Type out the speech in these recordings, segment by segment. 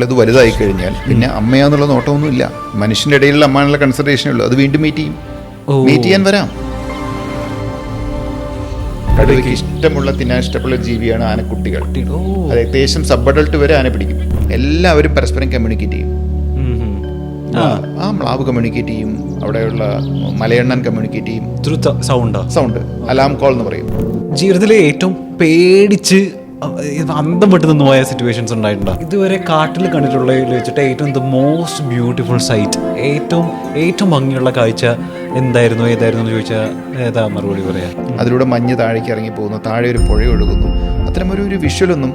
ഇത് വലുതായി കഴിഞ്ഞാൽ പിന്നെ അമ്മയാന്നുള്ള നോട്ടമൊന്നുമില്ല. മനുഷ്യന്റെ ഇടയിലുള്ള അമ്മയാനുള്ള കൺസിഡറേഷനേ ഉള്ളൂ. അത് വീണ്ടും മീറ്റ് ചെയ്യാൻ വരാം. കടുവയ്ക്ക് ഇഷ്ടമുള്ള തിന്നാൻ ഇഷ്ടമുള്ള ജീവിയാണ് ആനക്കുട്ടികൾ. അത് ഏകദേശം സബ് അഡൾട്ട് വരെ ആന പിടിക്കും. എല്ലാവരും പരസ്പരം കമ്മ്യൂണിക്കേറ്റ് ചെയ്യും. ആ മ്ലാവ് കമ്മ്യൂണിക്കേറ്റ് ചെയ്യും, അവിടെയുള്ള മലയണ്ണൻ കമ്മ്യൂണിക്കേറ്റ് ചെയ്യും. സൗണ്ട് അലാം കോൾ എന്ന് പറയും. ജീവിതത്തിലെ ഏറ്റവും പേടിച്ച് അന്തം വിട്ട് നിന്ന് പോയ സിറ്റുവേഷൻസ് ഉണ്ടായിട്ടുണ്ടോ? ഇതുവരെ കാട്ടിൽ കണ്ടിട്ടുള്ളതിൽ വെച്ചിട്ട് ഏറ്റവും ദ മോസ്റ്റ് ബ്യൂട്ടിഫുൾ സൈറ്റ്, ഏറ്റവും ഭംഗിയുള്ള കാഴ്ച ഏതായിരുന്നു എന്ന് ചോദിച്ചാൽ ഏതാ മറുപടി പറയാ? അതിലൂടെ മഞ്ഞ് താഴേക്ക് ഇറങ്ങി പോകുന്നു, താഴെ ഒരു പുഴ ഒഴുകുന്നു. അത്തരം ഒരു വിഷ്വലൊന്നും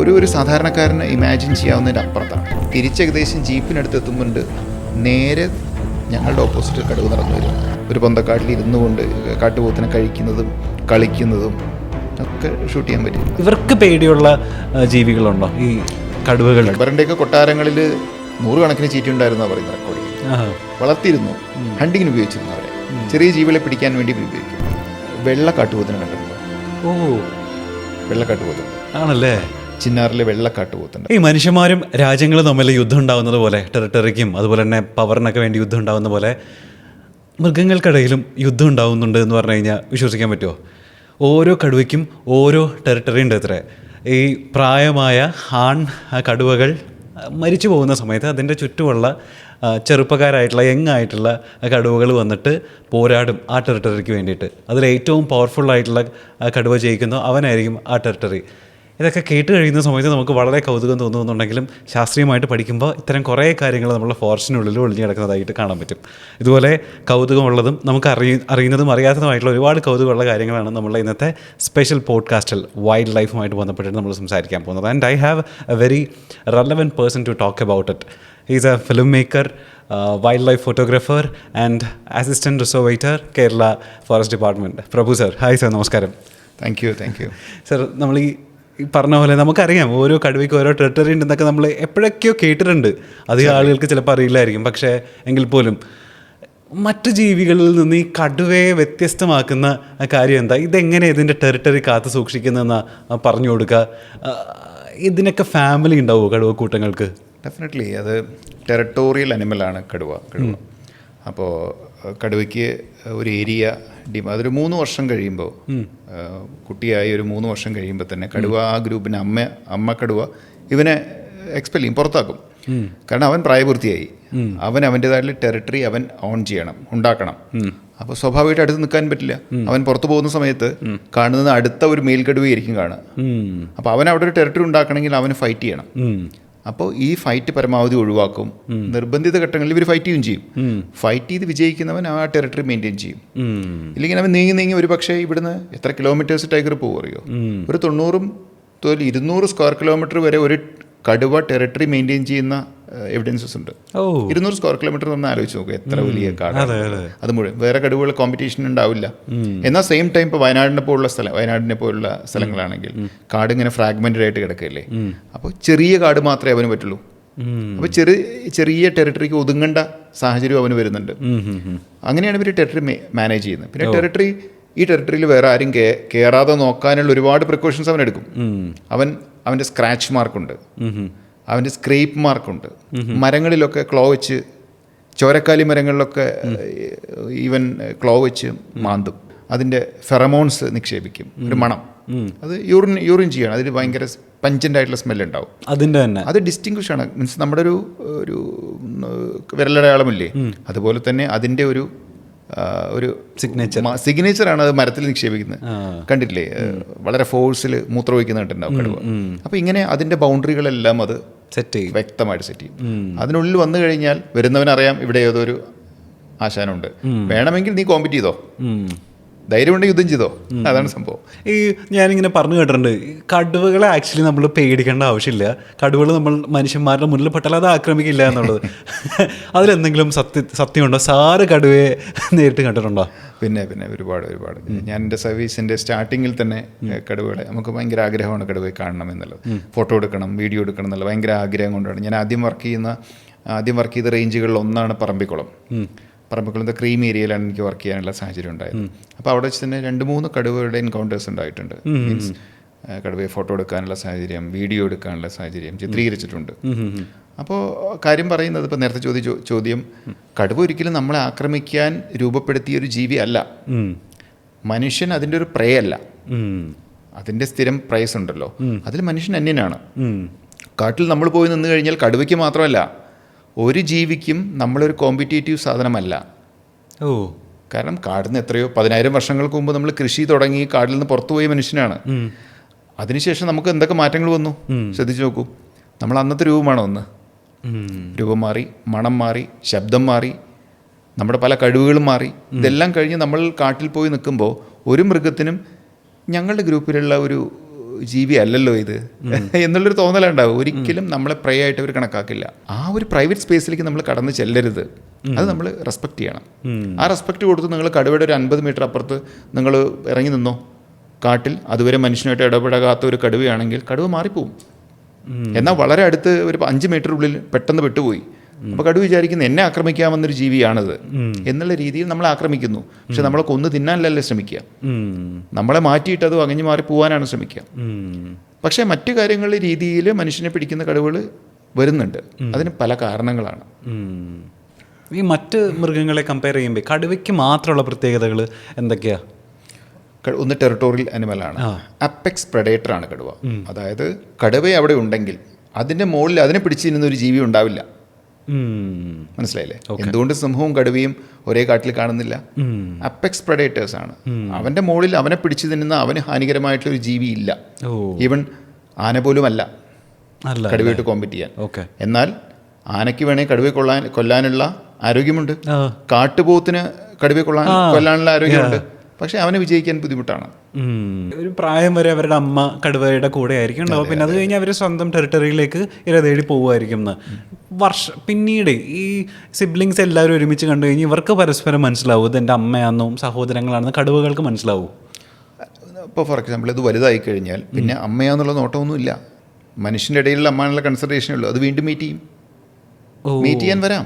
ഒരു സാധാരണക്കാരന് ഇമാജിൻ ചെയ്യാവുന്നതിൻ്റെ അപ്പുറത്താണ്. തിരിച്ചേകദേശം ജീപ്പിനടുത്ത് എത്തുമ്പോണ്ട് നേരെ ഞങ്ങളുടെ ഓപ്പോസിറ്റ് കടുവ നടന്നു വരും. ഒരു പൊന്തക്കാട്ടിൽ ഇരുന്നു കൊണ്ട് കാട്ടുപോത്തിനെ കഴിക്കുന്നതും കളിക്കുന്നതും ഒക്കെ ഷൂട്ട് ചെയ്യാൻ പറ്റും. ഇവർക്ക് പേടിയുള്ള ജീവികളുണ്ടോ ഈ കടുവകൾ? അക്ബറിൻ്റെയൊക്കെ കൊട്ടാരങ്ങളിൽ 100 കണക്കിന് ചീറ്റുണ്ടായിരുന്ന പറയുന്ന റെക്കോർഡിങ് വളർത്തിയിരുന്നു. ഹണ്ടിങ്ങിന് ഉപയോഗിച്ചിരുന്നു. അവരെ ചെറിയ ജീവികളെ പിടിക്കാൻ വേണ്ടി ഉപയോഗിക്കും. വെള്ളക്കാട്ടുപോത്തിനെ കണ്ടിട്ടുണ്ടോ? വെള്ളക്കാട്ടുപോത്ത് ആണല്ലേ? ചിന്നാറിലെ വെള്ളക്കാട്ടുപോത്തുണ്ട്. ഈ മനുഷ്യന്മാരും രാജ്യങ്ങളും തമ്മിൽ യുദ്ധം ഉണ്ടാകുന്നത് പോലെ, ടെറിട്ടറിക്കും അതുപോലെ തന്നെ പവറിനൊക്കെ വേണ്ടി യുദ്ധം ഉണ്ടാകുന്ന പോലെ മൃഗങ്ങൾക്കിടയിലും യുദ്ധം ഉണ്ടാകുന്നുണ്ട് എന്ന് പറഞ്ഞു കഴിഞ്ഞാൽ വിശ്വസിക്കാൻ പറ്റുമോ? ഓരോ കടുവയ്ക്കും ഓരോ ടെറിട്ടറി ഉണ്ട്. അത്ര ഈ പ്രായമായ കടുവകൾ മരിച്ചു പോകുന്ന സമയത്ത് അതിൻ്റെ ചുറ്റുമുള്ള ചെറുപ്പക്കാരായിട്ടുള്ള യങ്ങായിട്ടുള്ള കടുവകൾ വന്നിട്ട് പോരാടും ആ ടെറിട്ടറിക്ക് വേണ്ടിയിട്ട്. അതിൽ ഏറ്റവും പവർഫുള്ളായിട്ടുള്ള കടുവ ജയിക്കുന്നു, അവനായിരിക്കും ആ ടെറിട്ടറി. ഇതൊക്കെ കേട്ട് കഴിയുന്ന സമയത്ത് നമുക്ക് വളരെ കൗതുകം തോന്നുന്നുണ്ടെങ്കിലും ശാസ്ത്രീയമായിട്ട് പഠിക്കുമ്പോൾ ഇത്തരം കുറേ കാര്യങ്ങൾ നമ്മളെ ഫോറസ്റ്റിനുള്ളിൽ ഒളിഞ്ഞു കിടക്കുന്നതായിട്ട് കാണാൻ പറ്റും. ഇതുപോലെ കൗതുകമുള്ളതും നമുക്ക് അറിയുന്നതും അറിയാത്തതുമായിട്ടുള്ള ഒരുപാട് കൗതുകമുള്ള കാര്യങ്ങളാണ് നമ്മളുടെ ഇന്നത്തെ സ്പെഷ്യൽ പോഡ്കാസ്റ്റിൽ വൈൽഡ് ലൈഫുമായിട്ട് ബന്ധപ്പെട്ടിട്ട് നമ്മൾ സംസാരിക്കാൻ പോകുന്നത്. And I have a very relevant person to talk about it. Is a film maker, wild life photographer and assistant reservator, Kerala forest department. Prabhu sir, hi sir, നമസ്കാരം. Thank you. സർ, നമ്മൾ ഈ പറഞ്ഞ പോലെ നമുക്കറിയാം ഓരോ കടുവയ്ക്ക് ഓരോ ടെറിട്ടറി ഉണ്ടെന്നൊക്കെ നമ്മൾ എപ്പോഴൊക്കെയോ കേട്ടിട്ടുണ്ട്. അധികം ആളുകൾക്ക് ചിലപ്പോൾ അറിയില്ലായിരിക്കും. പക്ഷേ എങ്കിൽ പോലും മറ്റു ജീവികളിൽ നിന്ന് ഈ കടുവയെ വ്യത്യസ്തമാക്കുന്ന കാര്യം എന്താ? ഇതെങ്ങനെ ഇതിൻ്റെ ടെറിട്ടറി കാത്തു സൂക്ഷിക്കുന്നതെന്നാ പറഞ്ഞു കൊടുക്കുക. ഇതിനൊക്കെ ഫാമിലി ഉണ്ടാവുമോ കടുവ കൂട്ടങ്ങൾക്ക്? ഡെഫിനറ്റ്ലി. അത് ടെറിട്ടോറിയൽ അനിമലാണ് കടുവ. അപ്പോൾ കടുവയ്ക്ക് ഒരു ഏരിയ അതൊരു 3 വർഷം കഴിയുമ്പോൾ, കുട്ടിയായി ഒരു 3 വർഷം കഴിയുമ്പോൾ തന്നെ കടുവ ആ ഗ്രൂപ്പിന് അമ്മ കടുവ ഇവനെ എക്സ്പെൽ ചെയ്യും, പുറത്താക്കും. കാരണം അവൻ പ്രായപൂർത്തിയായി. അവൻ അവൻ്റെതായിട്ടുള്ള ടെറിട്ടറി അവൻ ഓൺ ചെയ്യണം, ഉണ്ടാക്കണം. അപ്പോൾ സ്വാഭാവികമായിട്ട് അടുത്ത് നിൽക്കാൻ പറ്റില്ല. അവൻ പുറത്തു പോകുന്ന സമയത്ത് കാണുന്നത് അടുത്ത ഒരു മെയിൽ കടുവയായിരിക്കും കാണുക. അപ്പോൾ അവൻ അവിടെ ഒരു ടെറിട്ടറി ഉണ്ടാക്കണമെങ്കിൽ അവന് ഫൈറ്റ് ചെയ്യണം. അപ്പോൾ ഈ ഫൈറ്റ് പരമാവധി ഒഴിവാക്കും. നിർബന്ധിത ഘട്ടങ്ങളിൽ ഇവർ ഫൈറ്റ് ചെയ്യും. ഫൈറ്റ് ചെയ്ത് വിജയിക്കുന്നവൻ ആ ടെറിട്ടറി മെയിൻറ്റെയിൻ ചെയ്യും. ഇല്ലെങ്കിൽ അവൻ നീങ്ങി ഒരു പക്ഷേ ഇവിടുന്ന് എത്ര കിലോമീറ്റേഴ്സ് ടൈഗർ പോകും അറിയോ? ഒരു 90-200 സ്ക്വയർ കിലോമീറ്റർ വരെ ഒരു കടുവ ടെറിട്ടറി മെയിൻറ്റെയിൻ ചെയ്യുന്ന എവിഡൻസസ് ഉണ്ട്. 200 സ്ക്വയർ കിലോമീറ്റർ എന്ന് ആലോചിച്ച് നോക്കുക, എത്ര വലിയ കാടാണ് അത് മുഴുവൻ. വേറെ കടുവകൾ കോമ്പറ്റീഷൻ ഉണ്ടാവില്ല. എന്നാൽ സെയിം ടൈം ഇപ്പോൾ വയനാടിനെ പോലുള്ള സ്ഥലങ്ങളാണെങ്കിൽ കാട് ഇങ്ങനെ ഫ്രാഗ്മെന്റഡ് ആയിട്ട് കിടക്കുകയല്ലേ. അപ്പോൾ ചെറിയ കാട് മാത്രമേ അവന് പറ്റുള്ളൂ. അപ്പോൾ ചെറിയ ടെറിട്ടറിക്ക് ഒതുങ്ങേണ്ട സാഹചര്യം അവന് വരുന്നുണ്ട്. അങ്ങനെയാണ് ഇവർ ടെറിട്ടറി മാനേജ് ചെയ്യുന്നത്. പിന്നെ ഈ ടെറിട്ടറിയിൽ വേറെ ആരും കയറാതെ നോക്കാനുള്ള ഒരുപാട് പ്രിക്കോഷൻസ് അവൻ എടുക്കും. അവൻ്റെ സ്ക്രാച്ച് മാർക്കുണ്ട്, അവൻ്റെ സ്ക്രേപ്പ് മാർക്കുണ്ട്. മരങ്ങളിലൊക്കെ ക്ലോ വെച്ച്, ചോരക്കാലി മരങ്ങളിലൊക്കെ ഈവൻ ക്ലോ വെച്ച് മാന്തും. അതിൻ്റെ ഫെറമോൺസ് നിക്ഷേപിക്കും, ഒരു മണം. അത് യൂറിൻ ചെയ്യണം. അതിൽ ഭയങ്കര പഞ്ചൻ്റ് ആയിട്ടുള്ള സ്മെല്ലുണ്ടാവും. അതിൻ്റെ തന്നെ അത് ഡിസ്റ്റിങ്വിഷ് ആണ്. മീൻസ് നമ്മുടെ ഒരു വിരലടയാളമില്ലേ, അതുപോലെ തന്നെ അതിൻ്റെ ഒരു സിഗ്നേച്ചറാണ് അത് മരത്തിൽ നിക്ഷേപിക്കുന്നത്. കണ്ടിട്ടില്ലേ? വളരെ ഫോഴ്സിൽ മൂത്രമൊഴിക്കുന്ന കണ്ടിട്ടുണ്ടാവും കടുവ. അപ്പോൾ ഇങ്ങനെ അതിൻ്റെ ബൗണ്ടറികളെല്ലാം അത് വ്യക്തമായിട്ട് സെറ്റ് ചെയ്യും. അതിനുള്ളിൽ വന്നു കഴിഞ്ഞാൽ വരുന്നവനറിയാം ഇവിടെ ഏതൊരു ആശാനുണ്ട്, വേണമെങ്കിൽ നീ കോമ്പറ്റ് ചെയ്തോ, ധൈര്യമുണ്ടെങ്കിൽ യുദ്ധം ചെയ്തോ. അതാണ് സംഭവം. ഈ ഞാനിങ്ങനെ പറഞ്ഞു കേട്ടിട്ടുണ്ട്, കടുവകളെ ആക്ച്വലി നമ്മൾ പേടിക്കേണ്ട ആവശ്യമില്ല. കടുവകൾ നമ്മൾ മനുഷ്യന്മാരുടെ മുന്നിൽ പെട്ടാൽ അത് ആക്രമിക്കില്ല എന്നുള്ളത്. അതിലെന്തെങ്കിലും സത്യമുണ്ടോ? സാറ് കടുവയെ നേരിട്ട് കണ്ടിട്ടുണ്ടോ? പിന്നെ ഒരുപാട്. ഞാൻ എൻ്റെ സർവീസിൻ്റെ സ്റ്റാർട്ടിങ്ങിൽ തന്നെ കടുവകളെ, നമുക്ക് ഭയങ്കര ആഗ്രഹമാണ് കടുവയെ കാണണം എന്നുള്ളത്. ഫോട്ടോ എടുക്കണം, വീഡിയോ എടുക്കണം എന്നുള്ള ഭയങ്കര ആഗ്രഹം കൊണ്ടാണ് ഞാൻ ആദ്യം വർക്ക് ചെയ്ത റേഞ്ചുകളിൽ ഒന്നാണ് പറമ്പിക്കുളത്തെ ക്രീം ഏരിയയിലാണ് എനിക്ക് വർക്ക് ചെയ്യാനുള്ള സാഹചര്യം ഉണ്ടായത്. അപ്പോൾ അവിടെ വെച്ച് തന്നെ 2-3 കടുവയുടെ എൻകൗണ്ടേഴ്സ് ഉണ്ടായിട്ടുണ്ട്. മീൻസ് കടുവയെ ഫോട്ടോ എടുക്കാനുള്ള സാഹചര്യം, വീഡിയോ എടുക്കാനുള്ള സാഹചര്യം ചിത്രീകരിച്ചിട്ടുണ്ട്. അപ്പോൾ കാര്യം പറയുന്നത്, ഇപ്പോൾ നേരത്തെ ചോദ്യം, കടുവ ഒരിക്കലും നമ്മളെ ആക്രമിക്കാൻ രൂപപ്പെടുത്തിയൊരു ജീവി അല്ല. മനുഷ്യൻ അതിൻ്റെ ഒരു പ്രേ അല്ല. അതിൻ്റെ സ്ഥിരം പ്രൈസ് ഉണ്ടല്ലോ, അതിൽ മനുഷ്യൻ അന്യനാണ്. കാട്ടിൽ നമ്മൾ പോയി നിന്ന് കഴിഞ്ഞാൽ കടുവയ്ക്ക് മാത്രമല്ല ഒരു ജീവിക്കും നമ്മളൊരു കോമ്പറ്റേറ്റീവ് സാധനമല്ല. കാരണം കാടിൽ നിന്ന് എത്രയോ 10,000 വർഷങ്ങൾക്ക് മുമ്പ് നമ്മൾ കൃഷി തുടങ്ങി കാടിൽ നിന്ന് പുറത്തുപോയ മനുഷ്യനാണ്. അതിനുശേഷം നമുക്ക് എന്തൊക്കെ മാറ്റങ്ങൾ വന്നു ശ്രദ്ധിച്ചു നോക്കൂ. നമ്മൾ അന്നത്തെ രൂപമാണോ ഒന്ന്? രൂപം മാറി, മണം മാറി, ശബ്ദം മാറി, നമ്മുടെ പല കഴിവുകളും മാറി. ഇതെല്ലാം കഴിഞ്ഞ് നമ്മൾ കാട്ടിൽ പോയി നിൽക്കുമ്പോൾ ഒരു മൃഗത്തിനും ഞങ്ങളുടെ ഗ്രൂപ്പിലുള്ള ഒരു ജീവി അല്ലല്ലോ ഇത് എന്നുള്ളൊരു തോന്നലുണ്ടാവും. ഒരിക്കലും നമ്മളെ പ്രേ ആയിട്ട് അവർ കണക്കാക്കില്ല. ആ ഒരു പ്രൈവറ്റ് സ്പേസിലേക്ക് നമ്മൾ കടന്ന് ചെല്ലരുത്. അത് നമ്മൾ റെസ്പെക്ട് ചെയ്യണം. ആ റെസ്പെക്ട് കൊടുത്ത് നിങ്ങൾ കടുവയുടെ ഒരു 50 മീറ്റർ അപ്പുറത്ത് നിങ്ങൾ ഇറങ്ങി നിന്നോ കാട്ടിൽ, അതുവരെ മനുഷ്യനായിട്ട് ഇടപെടാത്ത ഒരു കടുവയാണെങ്കിൽ കടുവ മാറിപ്പോവും. എന്നാൽ വളരെ അടുത്ത് ഒരു 5 മീറ്റർ ഉള്ളിൽ പെട്ടെന്ന് പെട്ടുപോയി. അപ്പോൾ കടുവ വിചാരിക്കുന്നത് എന്നെ ആക്രമിക്കാമെന്നൊരു ജീവിയാണത് എന്നുള്ള രീതിയിൽ നമ്മളെ ആക്രമിക്കുന്നു. പക്ഷെ നമ്മളെ കൊന്നു തിന്നാനല്ലേ ശ്രമിക്കുക, നമ്മളെ മാറ്റിയിട്ട് അത് അകഞ്ഞു മാറി പോകാനാണ് ശ്രമിക്കുക. പക്ഷേ മറ്റു കാര്യങ്ങളുടെ രീതിയിൽ മനുഷ്യനെ പിടിക്കുന്ന കടുവകൾ വരുന്നുണ്ട്. അതിന് പല കാരണങ്ങളാണ്. ഈ മറ്റ് മൃഗങ്ങളെ കമ്പയർ ചെയ്യുമ്പോൾ കടുവയ്ക്ക് മാത്രമുള്ള പ്രത്യേകതകൾ എന്തൊക്കെയാ? ഒന്ന് ടെറിട്ടോറിയൽ അനിമലാണ്. അപ്പെക്സ് പ്രെഡേറ്ററാണ് കടുവ. അതായത് കടുവ അവിടെ ഉണ്ടെങ്കിൽ അതിൻ്റെ മുകളിൽ അതിനെ പിടിച്ചിരുന്ന ഒരു ജീവി ഉണ്ടാവില്ല. മനസ്സിലായില്ലേ? എന്തുകൊണ്ട് സിംഹവും കടുവയും ഒരേ കാട്ടിൽ കാണുന്നില്ല? അപ്പെക്സ് പ്രെഡേറ്റേഴ്സ് ആണ്. അവൻ്റെ മുകളിൽ അവനെ പിടിച്ചു തിന്നുന്ന അവന് ഹാനികരമായിട്ടുള്ള ഒരു ജീവി ഇല്ല. ഈവൻ ആന പോലും അല്ല കടുവയായിട്ട് കോമ്പറ്റ് ചെയ്യാൻ. എന്നാൽ ആനയ്ക്ക് വേണേൽ കടുവയെ കൊല്ലാനുള്ള ആരോഗ്യമുണ്ട്. കാട്ടുപോത്തിന് കടുവയെ കൊല്ലാനുള്ള ആരോഗ്യമുണ്ട്. പക്ഷെ അവനെ വിജയിക്കാൻ ബുദ്ധിമുട്ടാണ്. ഒരു പ്രായം വരെ അവരുടെ അമ്മ കടുവയുടെ കൂടെ ആയിരിക്കും ഉണ്ടാവും. പിന്നെ അത് കഴിഞ്ഞ് അവർ സ്വന്തം ടെറിട്ടറിയിലേക്ക് ഇര തേടി പോകുമായിരിക്കും. പിന്നീട് ഈ സിബ്ലിങ്സ് എല്ലാവരും ഒരുമിച്ച് കണ്ടു കഴിഞ്ഞ് ഇവർക്ക് പരസ്പരം മനസ്സിലാവും ഇത് എൻ്റെ അമ്മയാണെന്നും സഹോദരങ്ങളാണെന്നും കടുവകൾക്ക് മനസ്സിലാവും. ഇപ്പോൾ ഫോർ എക്സാമ്പിൾ ഇത് വലുതായി കഴിഞ്ഞാൽ പിന്നെ അമ്മയാന്നുള്ള നോട്ടമൊന്നുമില്ല. മനുഷ്യൻ്റെ ഇടയിലുള്ള അമ്മയാണുള്ള കൺസിഡറേഷനേ ഉള്ളൂ. അത് വീണ്ടും മീറ്റ് ചെയ്യാൻ വരാം.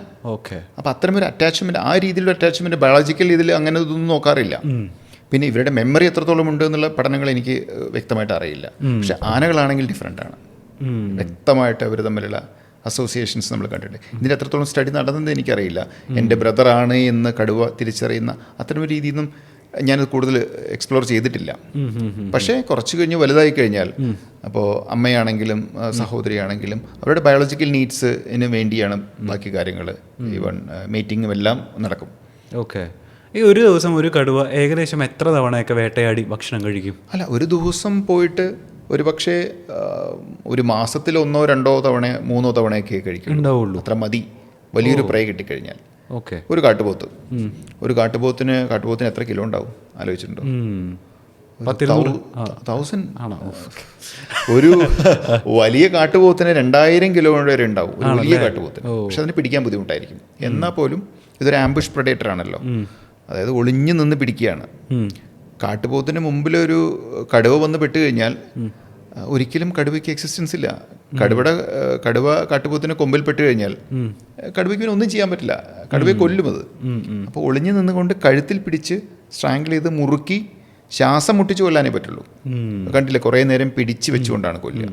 അപ്പോൾ അത്തരമൊരു അറ്റാച്ച്മെൻറ്റ്, ആ രീതിയിലുള്ള അറ്റാച്ച്മെൻറ്റ് ബയോളജിക്കൽ ഇതിൽ അങ്ങനെ ഇതൊന്നും നോക്കാറില്ല. പിന്നെ ഇവരുടെ മെമ്മറി എത്രത്തോളം ഉണ്ട് എന്നുള്ള പഠനങ്ങൾ എനിക്ക് വ്യക്തമായിട്ട് അറിയില്ല. പക്ഷെ ആനകളാണെങ്കിൽ ഡിഫറെൻ്റ് ആണ്. വ്യക്തമായിട്ട് അവർ തമ്മിലുള്ള അസോസിയേഷൻസ് നമ്മൾ കണ്ടിട്ടുണ്ട്. ഇതിൻ്റെ എത്രത്തോളം സ്റ്റഡി നടന്നത് എനിക്കറിയില്ല. എൻ്റെ ബ്രദറാണ് എന്ന് കടുവ തിരിച്ചറിയുന്ന അത്തരം രീതിയൊന്നും ഞാനത് കൂടുതൽ എക്സ്പ്ലോർ ചെയ്തിട്ടില്ല. പക്ഷേ കുറച്ച് കഴിഞ്ഞ് വലുതായി കഴിഞ്ഞാൽ അപ്പോൾ അമ്മയാണെങ്കിലും സഹോദരിയാണെങ്കിലും അവരുടെ ബയോളജിക്കൽ നീഡ്സിന് വേണ്ടിയാണ് ബാക്കി കാര്യങ്ങൾ, ഈവൺ മീറ്റിങ്ങും എല്ലാം നടക്കും. ഈ ഒരു ദിവസം ഒരു കടുവ ഏകദേശം എത്ര തവണയൊക്കെ വേട്ടയാടി ഭക്ഷണം കഴിക്കും? അല്ല, ഒരു ദിവസം പോയിട്ട് ഒരു പക്ഷേ ഒരു മാസത്തിൽ 1, 2 തവണ 3 തവണയൊക്കെ കഴിക്കും ഉണ്ടാവുള്ളൂ. അത്ര മതി വലിയൊരു പ്രേ കിട്ടിക്കഴിഞ്ഞാൽ. ഒരു കാട്ടുപോത്തിന് എത്ര കിലോ ഉണ്ടാവും ആലോചിച്ചിട്ടുണ്ടോ? 1000 ആണോ? ഒരു വലിയ കാട്ടുപോത്തിന് 2000 കിലോ വരെ ഉണ്ടാവും, ഒരു വലിയ കാട്ടുപോത്തിന്. പക്ഷെ അതിന് പിടിക്കാൻ ബുദ്ധിമുട്ടായിരിക്കും. എന്നാൽ പോലും ഇതൊരു ആംബുഷ് പ്രെഡേറ്റർ ആണല്ലോ, അതായത് ഒളിഞ്ഞു നിന്ന് പിടിക്കുകയാണ്. കാട്ടുപോത്തിന് മുമ്പിലൊരു കടുവ വന്ന് പെട്ട് കഴിഞ്ഞാൽ ഒരിക്കലും കടുവയ്ക്ക് എക്സിസ്റ്റൻസ് ഇല്ല. കടുവ കാട്ടുപോത്തിന് കൊമ്പിൽ പെട്ട് കഴിഞ്ഞാൽ കടുവയ്ക്ക് ഒന്നും ചെയ്യാൻ പറ്റില്ല, കടുവയെ കൊല്ലും അത്. അപ്പോൾ ഒളിഞ്ഞു നിന്നുകൊണ്ട് കഴുത്തിൽ പിടിച്ച് സ്ട്രാങ്കിൾ ചെയ്ത് മുറുക്കി ശ്വാസം മുട്ടിച്ച് കൊല്ലാനേ പറ്റുള്ളൂ. കണ്ടില്ലേ, കുറേ നേരം പിടിച്ച് വെച്ചുകൊണ്ടാണ് കൊല്ലുക.